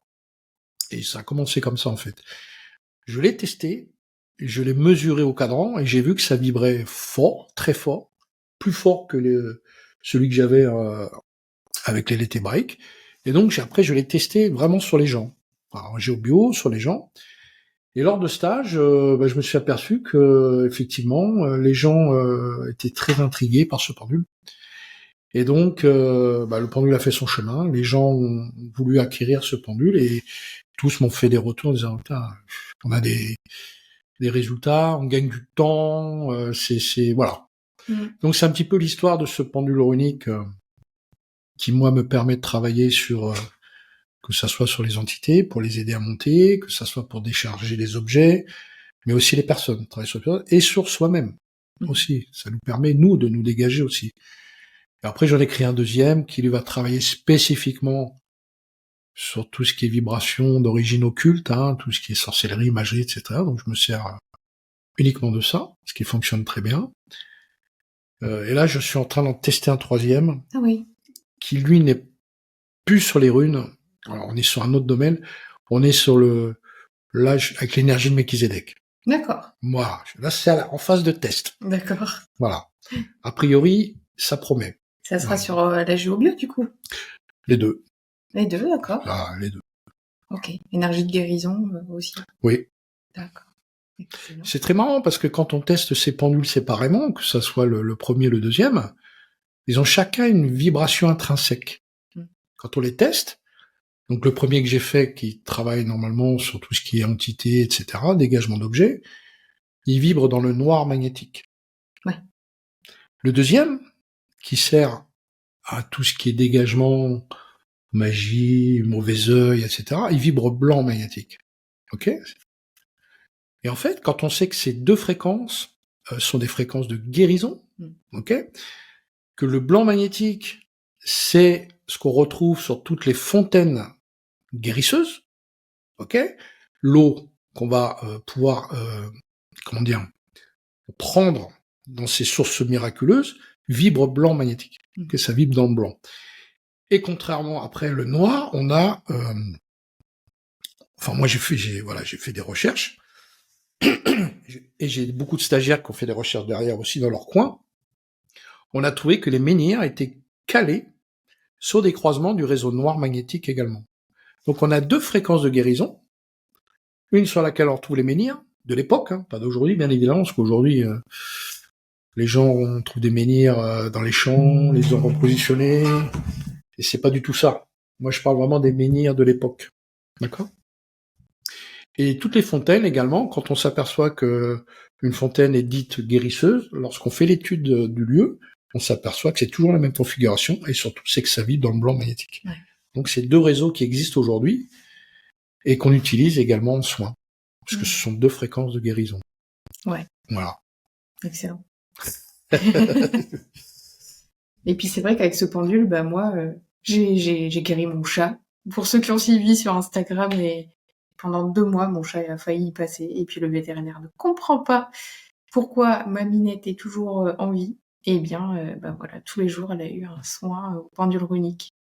et ça a commencé comme ça en fait. Je l'ai testé, je l'ai mesuré au cadran, et j'ai vu que ça vibrait fort, très fort, plus fort que celui que j'avais avec les lettres hébraïques. Et donc après, je l'ai testé vraiment sur les gens. Alors, en géobio, sur les gens. Et lors de stage, je me suis aperçu que effectivement, les gens étaient très intrigués par ce pendule. Et donc, le pendule a fait son chemin. Les gens ont voulu acquérir ce pendule et tous m'ont fait des retours en disant putain, on a des résultats, on gagne du temps, c'est voilà. Donc c'est un petit peu l'histoire de ce pendule runique qui moi me permet de travailler sur que ça soit sur les entités pour les aider à monter, que ça soit pour décharger les objets, mais aussi les personnes, travailler sur les personnes et sur soi-même aussi. Ça nous permet nous de nous dégager aussi. Et après j'en ai créé un deuxième qui lui va travailler spécifiquement sur tout ce qui est vibration d'origine occulte, hein, tout ce qui est sorcellerie, magie, etc. Donc je me sers uniquement de ça, ce qui fonctionne très bien. Et là, je suis en train d'en tester un troisième, qui lui n'est plus sur les runes. Alors, on est sur un autre domaine. On est sur l'âge avec l'énergie de Melchizedek. D'accord. Moi, là, c'est en phase de test. D'accord. Voilà. A priori, ça promet. Ça sera sur la géobio, du coup. Les deux. Les deux, d'accord. Ah, les deux. Ok. Énergie de guérison aussi. Oui. D'accord. Excellent. C'est très marrant parce que quand on teste ces pendules séparément, que ça soit le premier et le deuxième, ils ont chacun une vibration intrinsèque. Quand on les teste, donc le premier que j'ai fait, qui travaille normalement sur tout ce qui est entité, etc., dégagement d'objets, il vibre dans le noir magnétique. Ouais. Le deuxième, qui sert à tout ce qui est dégagement, magie, mauvais œil, etc., il vibre blanc magnétique. Ok ? Et en fait, quand on sait que ces deux fréquences sont des fréquences de guérison, ok, que le blanc magnétique, c'est ce qu'on retrouve sur toutes les fontaines guérisseuses, ok, l'eau qu'on va pouvoir, prendre dans ces sources miraculeuses, vibre blanc magnétique, que ça vibre dans le blanc. Et contrairement après le noir, on a, moi j'ai fait des recherches. Et j'ai beaucoup de stagiaires qui ont fait des recherches derrière aussi dans leur coin. On a trouvé que les menhirs étaient calés sur des croisements du réseau noir magnétique également. Donc on a deux fréquences de guérison, une sur laquelle on retrouve les menhirs de l'époque, hein, pas d'aujourd'hui bien évidemment, parce qu'aujourd'hui les gens trouvent des menhirs dans les champs, les ont repositionnés, et c'est pas du tout ça. Moi je parle vraiment des menhirs de l'époque, d'accord ? Et toutes les fontaines également, quand on s'aperçoit que une fontaine est dite guérisseuse, lorsqu'on fait l'étude du lieu, on s'aperçoit que c'est toujours la même configuration, et surtout c'est que ça vibre dans le blanc magnétique. Ouais. Donc c'est deux réseaux qui existent aujourd'hui, et qu'on utilise également en soins, parce que ce sont deux fréquences de guérison. Ouais. Voilà. Excellent. Et puis c'est vrai qu'avec ce pendule, moi, j'ai guéri mon chat. Pour ceux qui ont suivi sur Instagram, pendant 2 mois, mon chat a failli y passer. Et puis le vétérinaire ne comprend pas pourquoi ma minette est toujours en vie. Et bien, voilà, tous les jours, elle a eu un soin au pendule runique.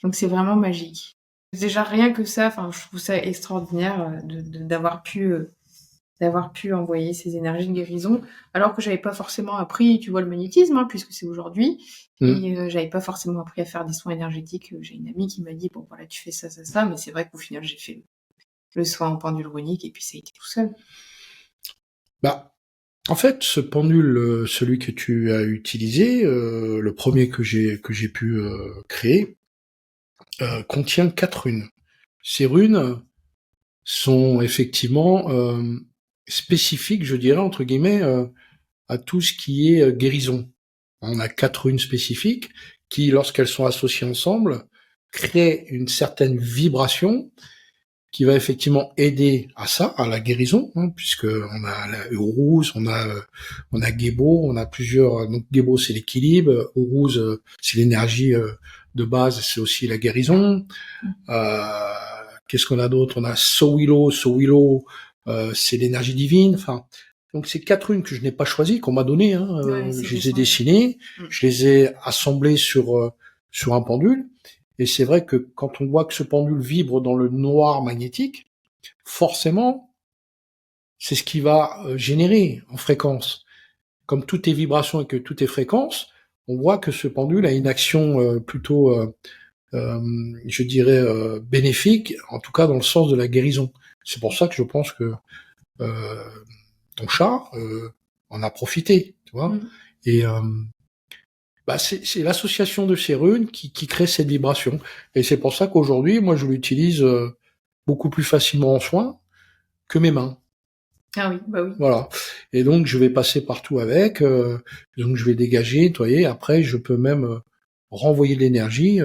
Donc c'est vraiment magique. Déjà rien que ça, je trouve ça extraordinaire d'avoir pu envoyer ces énergies de guérison, alors que j'avais pas forcément appris, tu vois, le magnétisme, hein, puisque c'est aujourd'hui, et j'avais pas forcément appris à faire des soins énergétiques. J'ai une amie qui m'a dit, bon voilà, tu fais ça, ça, ça, mais c'est vrai qu'au final, j'ai fait le soin en pendule runique, et puis ça a été tout seul. En fait, ce pendule, celui que tu as utilisé, le premier que j'ai pu créer, contient 4 runes. Ces runes sont effectivement spécifiques, je dirais, entre guillemets, à tout ce qui est guérison. On a 4 runes spécifiques qui, lorsqu'elles sont associées ensemble, créent une certaine vibration qui va effectivement aider à ça, à la guérison, hein, puisque on a la Uruz, on a Gebo, on a plusieurs. Donc Gebo c'est l'équilibre, Uruz c'est l'énergie de base, c'est aussi la guérison. Qu'est-ce qu'on a d'autre ? On a Sowilo, c'est l'énergie divine. Enfin, donc c'est 4 runes que je n'ai pas choisies, qu'on m'a données. Hein, je les ai dessinées, je les ai assemblées sur un pendule. Et c'est vrai que quand on voit que ce pendule vibre dans le noir magnétique, forcément, c'est ce qui va générer en fréquence. Comme tout est vibration et que tout est fréquence, on voit que ce pendule a une action plutôt, je dirais, bénéfique, en tout cas dans le sens de la guérison. C'est pour ça que je pense que euh, ton chat en a profité, tu vois. Et c'est l'association de ces runes qui crée cette vibration. Et c'est pour ça qu'aujourd'hui, moi, je l'utilise beaucoup plus facilement en soin que mes mains. Ah oui, bah oui. Voilà. Et donc, je vais passer partout avec. Donc, je vais dégager, nettoyer. Après, je peux même renvoyer de l'énergie,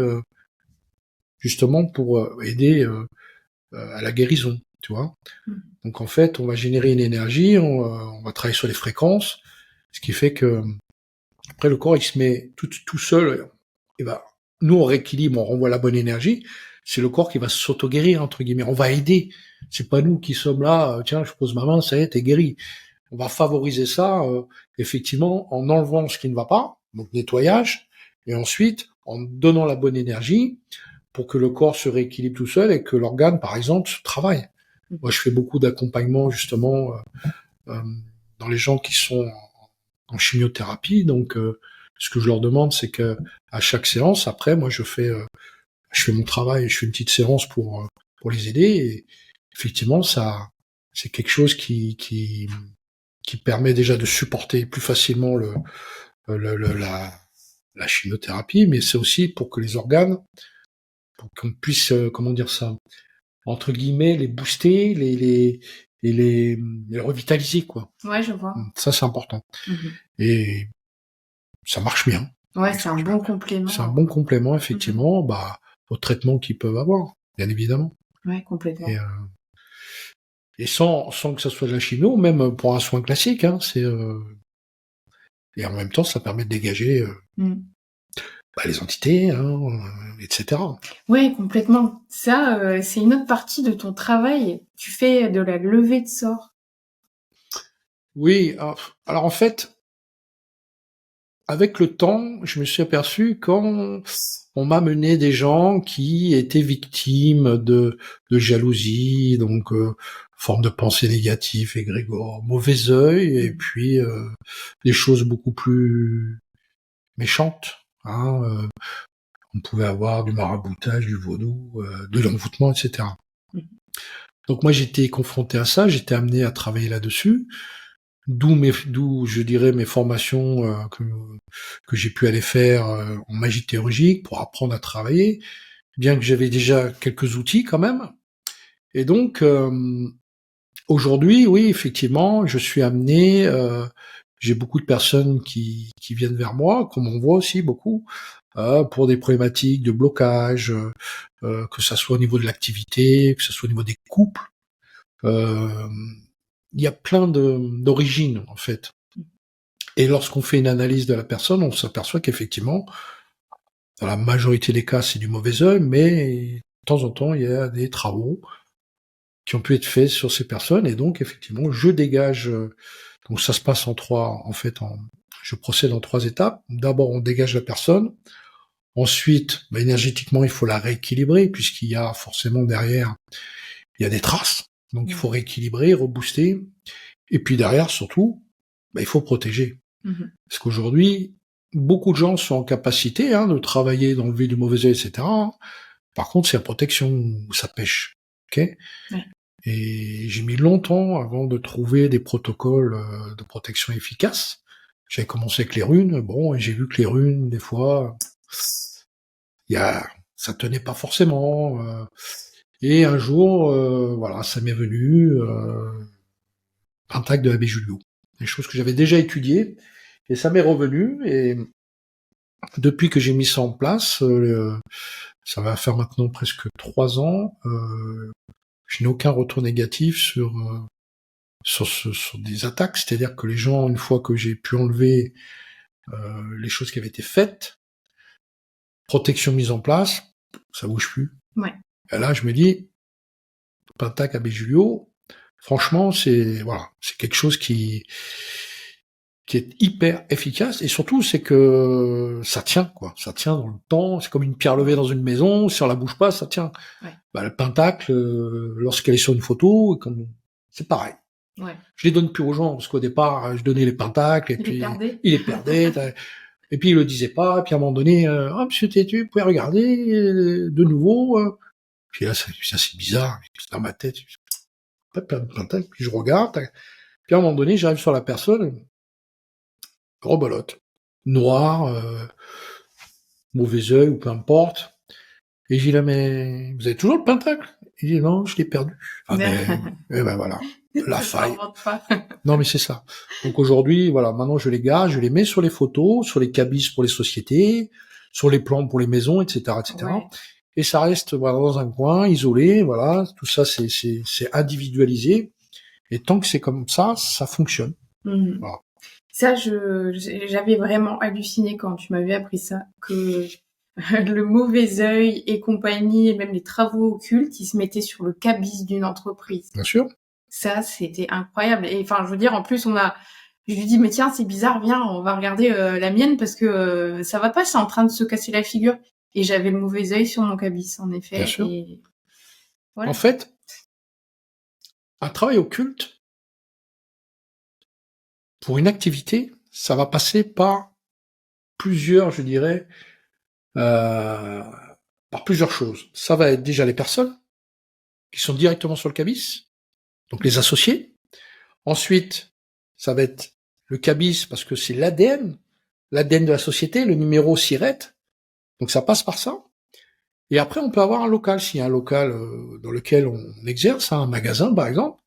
justement pour aider à la guérison, tu vois. Donc, en fait, on va générer une énergie, on va travailler sur les fréquences, ce qui fait que après, le corps, il se met tout seul. Et ben, nous, on rééquilibre, on renvoie la bonne énergie. C'est le corps qui va s'auto-guérir, entre guillemets. On va aider. C'est pas nous qui sommes là, tiens, je pose ma main, ça y est, t'es guéri. On va favoriser ça, effectivement, en enlevant ce qui ne va pas, donc nettoyage, et ensuite, en donnant la bonne énergie pour que le corps se rééquilibre tout seul et que l'organe, par exemple, travaille. Moi, je fais beaucoup d'accompagnement, justement, euh, dans les gens qui sont en chimiothérapie. Donc, ce que je leur demande, c'est que à chaque séance, après, moi, je fais mon travail, je fais une petite séance pour les aider. Et effectivement, ça, c'est quelque chose qui permet déjà de supporter plus facilement la chimiothérapie, mais c'est aussi pour que les organes, pour qu'on puisse, comment dire ça, entre guillemets, les booster, et les revitaliser, quoi. Ouais, je vois. Ça, c'est important. Et ça marche bien. Ouais, c'est un bon complément. C'est un bon complément, effectivement, au traitement qu'ils peuvent avoir, bien évidemment. Ouais, complètement. Et sans que ça soit de la chimio, même pour un soin classique, hein, et en même temps, ça permet de dégager les entités, hein, etc. Ouais, complètement. Ça, c'est une autre partie de ton travail. Tu fais de la levée de sorts. Oui, alors en fait, avec le temps, je me suis aperçu quand on m'a mené des gens qui étaient victimes de jalousie, donc forme de pensée négative, égrégore, mauvais œil, et puis des choses beaucoup plus méchantes. Hein, on pouvait avoir du maraboutage, du vaudou, de l'envoûtement, etc. Donc moi j'étais confronté à ça, j'étais amené à travailler là-dessus. D'où je dirais mes formations que j'ai pu aller faire en magie théurgique pour apprendre à travailler, bien que j'avais déjà quelques outils quand même. Et donc aujourd'hui, oui, effectivement, je suis amené. J'ai beaucoup de personnes qui viennent vers moi, qu'on m'envoie aussi beaucoup pour des problématiques de blocage, que ça soit au niveau de l'activité, que ça soit au niveau des couples. Il y a plein d'origines en fait. Et lorsqu'on fait une analyse de la personne, on s'aperçoit qu'effectivement, dans la majorité des cas, c'est du mauvais œil, mais de temps en temps, il y a des travaux qui ont pu être faits sur ces personnes, et donc effectivement, je dégage. Donc ça se passe je procède en 3 étapes. D'abord, on dégage la personne. Ensuite, énergétiquement, il faut la rééquilibrer, puisqu'il y a forcément derrière, il y a des traces. Donc il faut rééquilibrer, rebooster. Et puis derrière, surtout, il faut protéger. Parce qu'aujourd'hui, beaucoup de gens sont en capacité de travailler, d'enlever du mauvais œil, etc. Par contre, c'est la protection où ça pêche. Okay, ouais. Et j'ai mis longtemps avant de trouver des protocoles de protection efficaces. J'avais commencé avec les runes, et j'ai vu que les runes, des fois, ça tenait pas forcément. Et un jour, ça m'est venu Pentacle de l'abbé Julio. Des choses que j'avais déjà étudiées, et ça m'est revenu, et depuis que j'ai mis ça en place, ça va faire maintenant presque 3 ans, je n'ai aucun retour négatif sur des attaques. C'est-à-dire que les gens, une fois que j'ai pu enlever les choses qui avaient été faites, protection mise en place, ça bouge plus. Ouais. Et là, je me dis, Pentacle Abbé Julio, franchement, c'est quelque chose qui est hyper efficace, et surtout c'est que ça tient, quoi. Ça tient dans le temps, c'est comme une pierre levée dans une maison, si on la bouge pas, ça tient. Ouais. Le pentacle, lorsqu'elle est sur une photo, c'est pareil. Ouais. Je les donne plus aux gens, parce qu'au départ, je donnais les pentacles, et puis il les perdait, et puis il le disait pas, et puis à un moment donné, monsieur Tétu, vous pouvez regarder de nouveau. Puis là, c'est bizarre, dans ma tête. plein de pentacle, puis je regarde, puis à un moment donné, j'arrive sur la personne, rebolote, noir, mauvais œil ou peu importe, et j'ai dit là, mais vous avez toujours le pentacle? Il dit non, je l'ai perdu. Ah ben, et ben voilà, la faille. Non mais c'est ça. Donc aujourd'hui, voilà, maintenant je les garde, je les mets sur les photos, sur les cabis pour les sociétés, sur les plans pour les maisons, etc., etc. Ouais. Et ça reste voilà, dans un coin, isolé, voilà, tout ça c'est individualisé. Et tant que c'est comme ça fonctionne. Voilà. Ça, j'avais vraiment halluciné quand tu m'avais appris ça, que le mauvais œil et compagnie, et même les travaux occultes, ils se mettaient sur le cabis d'une entreprise. Bien sûr. Ça, c'était incroyable. Et enfin, je veux dire, en plus, je lui dis, mais tiens, c'est bizarre, viens, on va regarder la mienne parce que ça va pas, c'est en train de se casser la figure. Et j'avais le mauvais œil sur mon cabis, en effet. Bien sûr. Et voilà. En fait, un travail occulte, pour une activité, ça va passer par plusieurs, je dirais, par plusieurs choses. Ça va être déjà les personnes qui sont directement sur le cabis, donc les associés. Ensuite, ça va être le cabis parce que c'est l'ADN de la société, le numéro SIRET. Donc ça passe par ça. Et après, on peut avoir un local, s'il y a un local dans lequel on exerce, un magasin par exemple.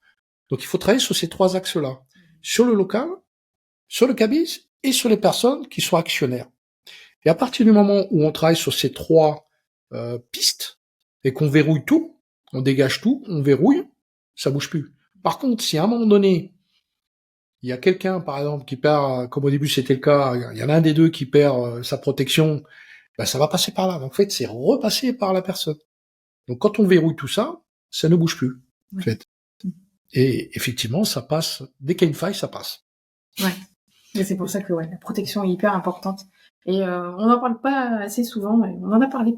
Donc il faut travailler sur ces trois axes-là. Sur le local, sur le cabis et sur les personnes qui sont actionnaires. Et à partir du moment où on travaille sur ces trois pistes et qu'on verrouille tout, on dégage tout, on verrouille, ça bouge plus. Par contre, si à un moment donné, il y a quelqu'un, par exemple, qui perd, comme au début c'était le cas, il y en a un des deux qui perd sa protection, ben ça va passer par là. Donc, en fait, c'est repassé par la personne. Donc quand on verrouille tout ça, ça ne bouge plus. En fait. Et effectivement, ça passe. Dès qu'il y a une faille, ça passe. Ouais. Et c'est pour ça que la protection est hyper importante. Et on n'en parle pas assez souvent, mais on en a parlé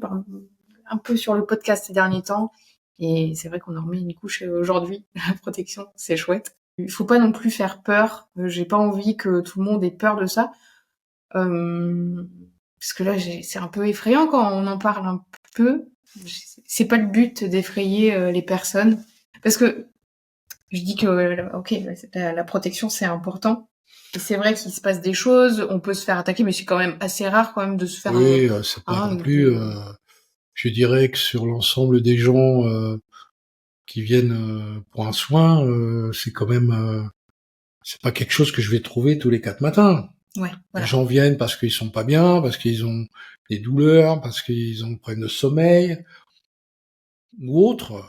un peu sur le podcast ces derniers temps. Et c'est vrai qu'on en remet une couche aujourd'hui. La protection, c'est chouette. Il faut pas non plus faire peur. J'ai pas envie que tout le monde ait peur de ça. Parce que là, c'est un peu effrayant quand on en parle un peu. C'est pas le but d'effrayer les personnes. Parce que je dis que, ok, la protection, c'est important. Et c'est vrai qu'il se passe des choses, on peut se faire attaquer, mais c'est quand même assez rare quand même de se faire... Oui, c'est pas non plus... je dirais que sur l'ensemble des gens qui viennent pour un soin, c'est quand même... c'est pas quelque chose que je vais trouver tous les 4 matins. Ouais, voilà. Les gens viennent parce qu'ils sont pas bien, parce qu'ils ont des douleurs, parce qu'ils ont des problèmes de sommeil, ou autre.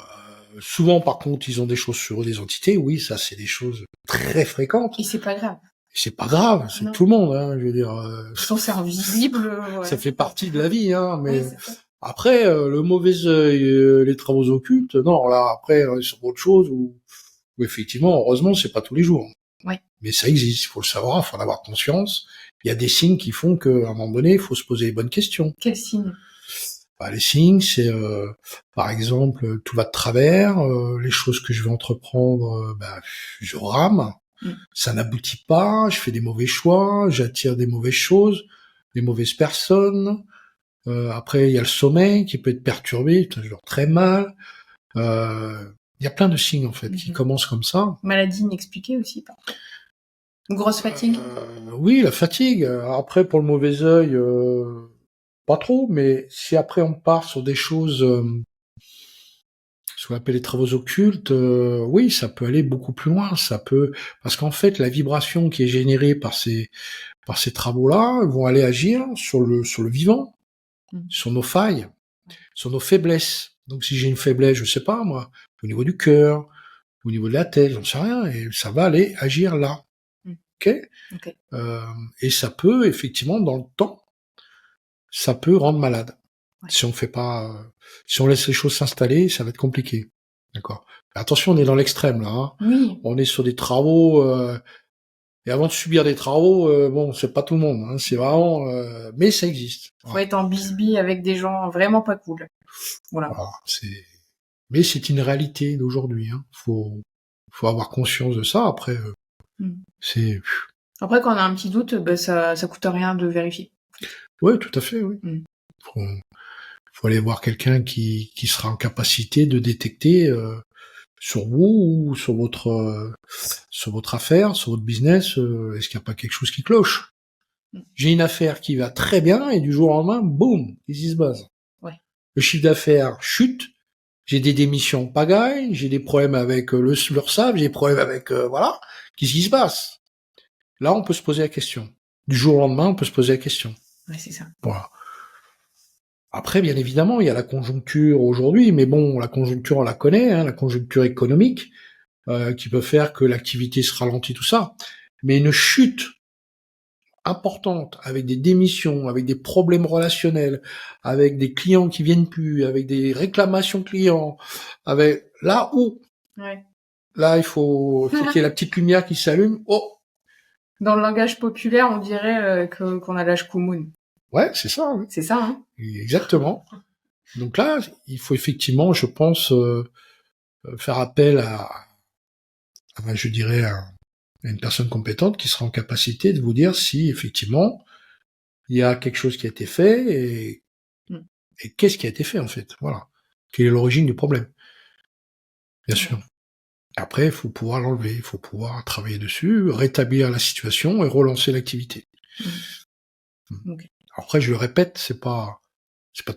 Souvent, par contre, ils ont des choses sur eux, des entités. Oui, ça, c'est des choses très fréquentes. Et c'est pas grave. C'est pas grave, c'est tout le monde, hein, je veux dire. C'est invisible. Ça fait partie de la vie, hein, mais ouais, après, le mauvais œil, les travaux occultes, non, là, après, sur autre chose, où effectivement, heureusement, c'est pas tous les jours. Ouais. Mais ça existe, il faut le savoir, il faut en avoir conscience. Il y a des signes qui font qu'à un moment donné, il faut se poser les bonnes questions. Quels signes? Les signes, c'est par exemple, tout va de travers, les choses que je vais entreprendre, je rame, ça n'aboutit pas, je fais des mauvais choix, j'attire des mauvaises choses, des mauvaises personnes. Après, il y a le sommeil qui peut être perturbé, je dors très mal. Il y a plein de signes en fait qui commencent comme ça. Maladie inexpliquée aussi, pas. Une grosse fatigue. Oui, la fatigue. Après, pour le mauvais œil, pas trop, mais si après on part sur des choses, ce qu'on appelle les travaux occultes, oui, ça peut aller beaucoup plus loin. Ça peut, parce qu'en fait, la vibration qui est générée par ces travaux-là vont aller agir sur le vivant, sur nos failles, sur nos faiblesses. Donc, si j'ai une faiblesse, je sais pas moi, au niveau du cœur, au niveau de la tête, j'en sais rien, et ça va aller agir là. Okay. Et ça peut, effectivement, dans le temps, ça peut rendre malade. Ouais. Si on fait pas, si on laisse les choses s'installer, ça va être compliqué. D'accord. Attention, on est dans l'extrême là. Hein. Oui. On est sur des travaux. Et avant de subir des travaux, bon, c'est pas tout le monde. Hein, c'est vraiment, mais ça existe. Faut être en bisbille avec des gens vraiment pas cool. Voilà. Mais c'est une réalité d'aujourd'hui. Hein. Faut avoir conscience de ça. Après, c'est. Après, quand on a un petit doute, ça coûte rien de vérifier. Oui, tout à fait, oui. Faut aller voir quelqu'un qui sera en capacité de détecter sur vous ou sur votre affaire, sur votre business. Est-ce qu'il n'y a pas quelque chose qui cloche? J'ai une affaire qui va très bien et du jour au lendemain, boum, qu'est-ce qui se passe? Ouais. Le chiffre d'affaires chute. J'ai des démissions en pagaille, j'ai des problèmes avec l'URSSAF, j'ai des problèmes avec voilà. Qu'est-ce qui se passe? Là, on peut se poser la question. Du jour au lendemain, on peut se poser la question. Ouais, c'est ça. Voilà. Après, bien évidemment, il y a la conjoncture aujourd'hui, mais bon, la conjoncture, on la connaît, hein, la conjoncture économique, qui peut faire que l'activité se ralentit, tout ça. Mais une chute importante, avec des démissions, avec des problèmes relationnels, avec des clients qui viennent plus, avec des réclamations clients, avec là où, Ouais. là, il faut qu'il y ait la petite lumière qui s'allume. Oh, Dans le langage populaire, on dirait qu'on a l'âge Koumoun. ouais, c'est ça. Hein. C'est ça, hein? Exactement. Donc là, il faut effectivement, je pense, faire appel je dirais, à une personne compétente qui sera en capacité de vous dire si effectivement il y a quelque chose qui a été fait et qu'est-ce qui a été fait en fait. Voilà. Quelle est l'origine du problème? Bien sûr. Après, il faut pouvoir l'enlever, il faut pouvoir travailler dessus, rétablir la situation et relancer l'activité. Okay. Après, je le répète, c'est pas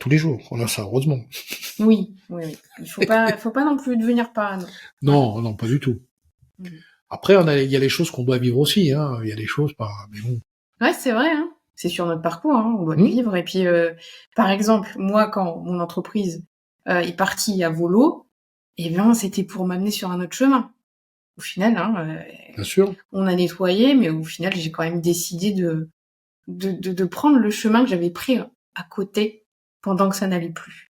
tous les jours. On a ça, heureusement. Oui. Il faut pas non plus devenir parano. Non, non, pas du tout. Après, il y a les choses qu'on doit vivre aussi, hein. Il y a des choses mais bon. Ouais, c'est vrai, hein. C'est sur notre parcours, hein. On doit le vivre. Et puis, par exemple, moi, quand mon entreprise est partie à volo, eh bien, c'était pour m'amener sur un autre chemin. Au final, hein, Bien sûr. On a nettoyé, mais au final, j'ai quand même décidé de prendre le chemin que j'avais pris à côté pendant que ça n'allait plus.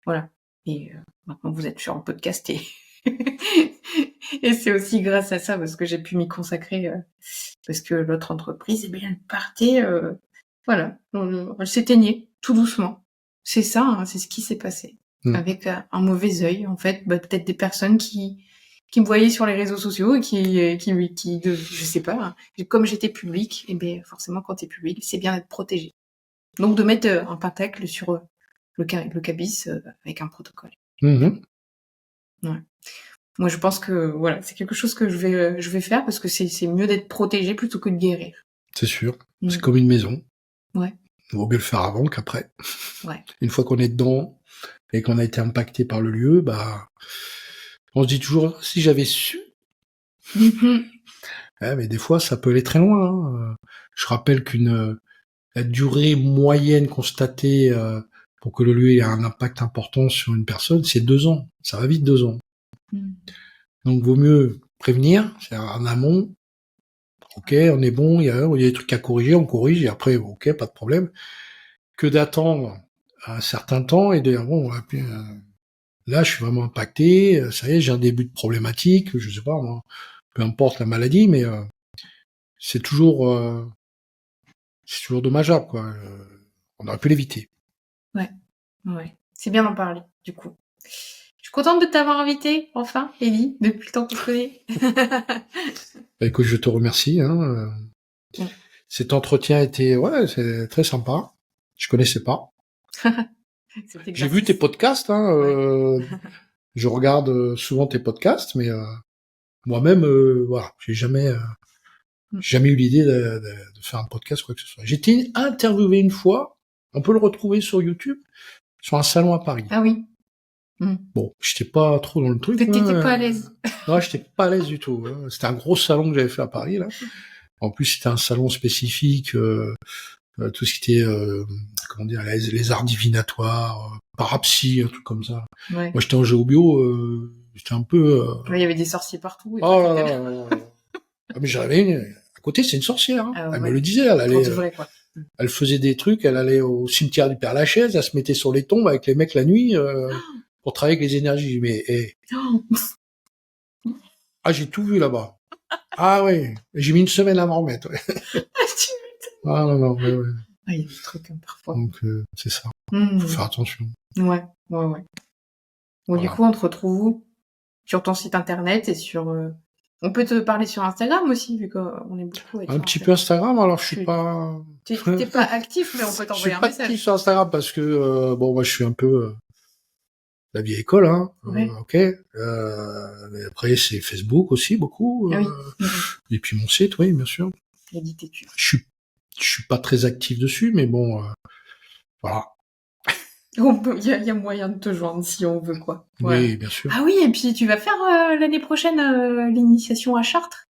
Voilà. Et maintenant, vous êtes sur un podcast et et c'est aussi grâce à ça parce que j'ai pu m'y consacrer parce que l'autre entreprise, eh bien, elle partait, voilà, elle s'éteignait tout doucement. C'est ça, hein, c'est ce qui s'est passé avec un mauvais œil, en fait, peut-être des personnes qui me voyaient sur les réseaux sociaux et je sais pas, hein, comme j'étais public, et bien forcément quand t'es public, c'est bien d'être protégé. Donc de mettre un pentacle sur le cabis avec un protocole. Mmh. Ouais. Moi je pense que voilà, c'est quelque chose que je vais faire parce que c'est mieux d'être protégé plutôt que de guérir. C'est sûr. C'est comme une maison. Ouais. Il vaut mieux le faire avant qu'après. Ouais. Une fois qu'on est dedans et qu'on a été impacté par le lieu, on se dit toujours si j'avais su. Mais des fois, ça peut aller très loin. Hein. Je rappelle la durée moyenne constatée pour que le lieu ait un impact important sur une personne, c'est 2 ans. Ça va vite 2 ans. Donc, vaut mieux prévenir, c'est en amont. Ok, on est bon, il y a des trucs à corriger, on corrige, et après, ok, pas de problème. Que d'attendre un certain temps et de dire, bon, là, je suis vraiment impacté, ça y est, j'ai un début de problématique, je sais pas, moi, peu importe la maladie, mais c'est toujours dommageable, quoi. On aurait pu l'éviter. Ouais. C'est bien d'en parler, du coup. Je suis contente de t'avoir invité, enfin, Ellie, depuis le temps qu'on se connaît. Écoute, je te remercie. Cet entretien était, c'est très sympa. Je connaissais pas. J'ai vu tes podcasts. Je regarde souvent tes podcasts, mais moi-même, voilà, j'ai jamais eu l'idée de faire un podcast, quoi que ce soit. J'ai été interviewé une fois. On peut le retrouver sur YouTube, sur un salon à Paris. Ah oui. Bon, j'étais pas trop dans le truc. T'étais pas à l'aise. Non, j'étais pas à l'aise du tout. Hein. C'était un gros salon que j'avais fait à Paris, là. En plus, c'était un salon spécifique, tout ce qui était, comment dire, les arts divinatoires, parapsie, un truc comme ça. Ouais. Moi, j'étais en géobio, j'étais un peu... Il y avait des sorciers partout. Oh là là. Mais j'avais à côté, c'est une sorcière. Hein. Elle me le disait, elle allait... Vrai, quoi. Elle faisait des trucs, elle allait au cimetière du Père-Lachaise, elle se mettait sur les tombes avec les mecs la nuit pour travailler avec les énergies. Mais j'ai tout vu là-bas. Ah ouais, j'ai mis une semaine à m'en remettre. Ouais. Ah non, ouais. Il y a des trucs parfois. Donc c'est ça. Faut faire attention. Ouais. Bon, voilà. Du coup, on te retrouve où? Sur ton site internet et sur... On peut te parler sur Instagram aussi, vu qu'on est beaucoup... Un petit peu Instagram, alors je suis pas... T'es pas actif, mais on peut t'envoyer un message. Je suis pas actif sur Instagram parce que, moi je suis un peu... la vieille école, hein. Ouais. Ok. Mais après, c'est Facebook aussi beaucoup. Ah oui. Et puis mon site, oui, bien sûr. L'édité. Je suis pas très actif dessus, mais bon, voilà. Il y a moyen de te joindre si on veut, quoi. Voilà. Oui, bien sûr. Ah oui, et puis tu vas faire l'année prochaine l'initiation à Chartres.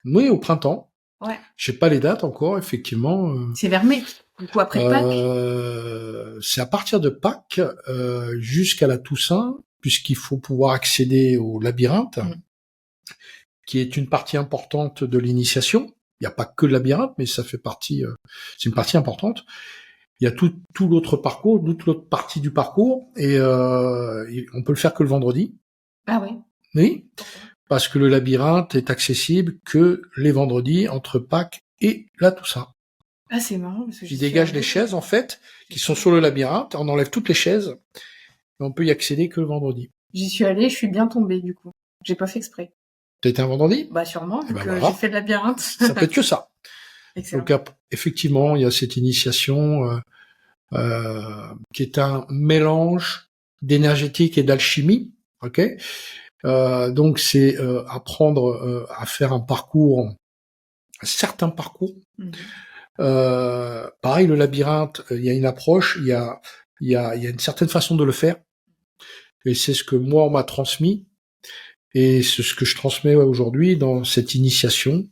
Oui, au printemps. Ouais. Je sais pas les dates encore, effectivement. C'est vers mai, du coup après Pâques. C'est à partir de Pâques jusqu'à la Toussaint, puisqu'il faut pouvoir accéder au labyrinthe, qui est une partie importante de l'initiation. Il n'y a pas que le labyrinthe, mais ça fait partie. C'est une partie importante. Il y a tout l'autre parcours, toute l'autre partie du parcours, et on peut le faire que le vendredi. Ah ouais. Oui, parce que le labyrinthe est accessible que les vendredis entre Pâques et la Toussaint. Ah, c'est marrant parce que Ils dégagent les chaises en fait qui sont sur le labyrinthe, on enlève toutes les chaises et on peut y accéder que le vendredi. J'y suis allée, je suis bien tombée du coup. J'ai pas fait exprès. T'as été un vendredi? Bah sûrement, vu ben que voilà. j'ai fait le labyrinthe. Ça peut être que ça. Excellent. Donc effectivement, il y a cette initiation qui est un mélange d'énergétique et d'alchimie. Ok. Donc c'est apprendre à faire un certain parcours. Pareil, le labyrinthe, il y a une approche, il y a une certaine façon de le faire. Et c'est ce que moi on m'a transmis. Et c'est ce que je transmets aujourd'hui dans cette initiation.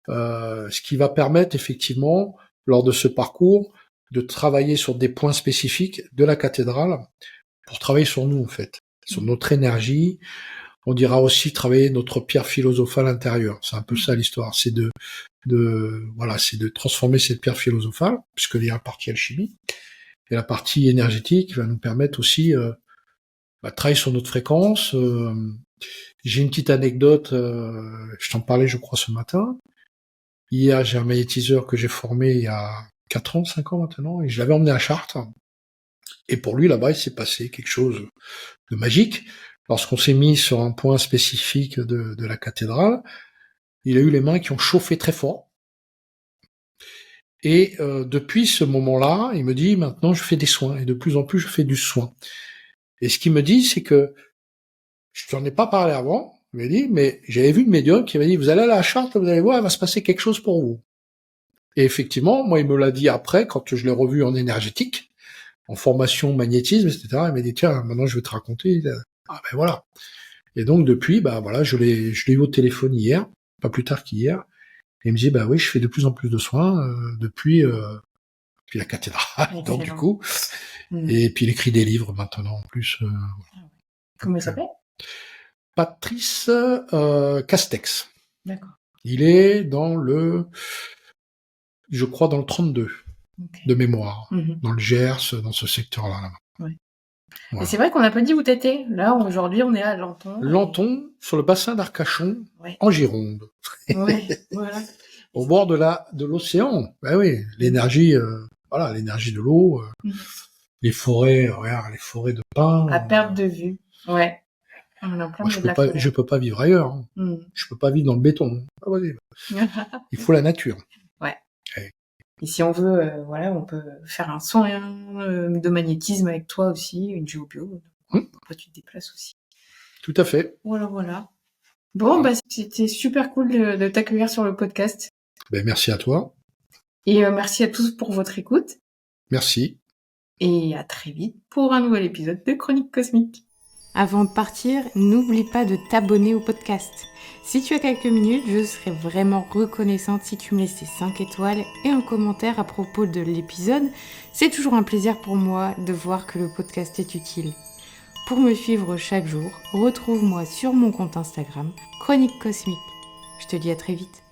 Ce qui va permettre effectivement, lors de ce parcours, de travailler sur des points spécifiques de la cathédrale pour travailler sur nous en fait, sur notre énergie. On dira aussi travailler notre pierre philosophale intérieure. C'est un peu ça l'histoire, c'est c'est de transformer cette pierre philosophale, puisque il y a la partie alchimie et la partie énergétique va nous permettre aussi de travailler sur notre fréquence. J'ai une petite anecdote, je t'en parlais je crois ce matin. Hier, j'ai un magnétiseur que j'ai formé il y a 4 ans, 5 ans maintenant, et je l'avais emmené à Chartres. Et pour lui, là-bas, il s'est passé quelque chose de magique. Lorsqu'on s'est mis sur un point spécifique de la cathédrale, il a eu les mains qui ont chauffé très fort. Et depuis ce moment-là, il me dit, maintenant, je fais des soins. Et de plus en plus, je fais du soin. Et ce qu'il me dit, c'est que, je t'en ai pas parlé avant, il m'a dit, mais j'avais vu une médium qui m'a dit, vous allez à la Chartres, vous allez voir, il va se passer quelque chose pour vous. Et effectivement, moi, il me l'a dit après, quand je l'ai revu en énergétique, en formation magnétisme, etc. Il m'a dit, tiens, maintenant, je vais te raconter. Ah ben voilà. Et donc, depuis, voilà, je l'ai eu au téléphone hier, pas plus tard qu'hier. Et il me dit, oui, je fais de plus en plus de soins depuis la cathédrale, donc du coup. Et puis, il écrit des livres maintenant, en plus. Comment il s'appelle? Patrice Castex. D'accord. Il est je crois dans le 32 de mémoire, dans le Gers, dans ce secteur-là. Là-bas. Ouais. Voilà. Et c'est vrai qu'on n'a pas dit où t'étais. Là, aujourd'hui, on est à Lanton. Lanton, sur le bassin d'Arcachon, en Gironde. Ouais, voilà. Au bord de l'océan. Ben oui, l'énergie, l'énergie de l'eau, les forêts, regarde, les forêts de pins. À perte de vue. Ouais. Moi, je peux pas vivre ailleurs. Hein. Je peux pas vivre dans le béton. Pas possible. Il faut la nature. Ouais. Et si on veut, on peut faire un soin de magnétisme avec toi aussi, une géobio. Après, tu te déplaces aussi. Tout à fait. Voilà. Bon, c'était super cool de t'accueillir sur le podcast. Merci à toi. Et merci à tous pour votre écoute. Merci. Et à très vite pour un nouvel épisode de Chronique Cosmique. Avant de partir, n'oublie pas de t'abonner au podcast. Si tu as quelques minutes, je serais vraiment reconnaissante si tu me laissais 5 étoiles et un commentaire à propos de l'épisode. C'est toujours un plaisir pour moi de voir que le podcast est utile. Pour me suivre chaque jour, retrouve-moi sur mon compte Instagram, Chronique Cosmique. Je te dis à très vite.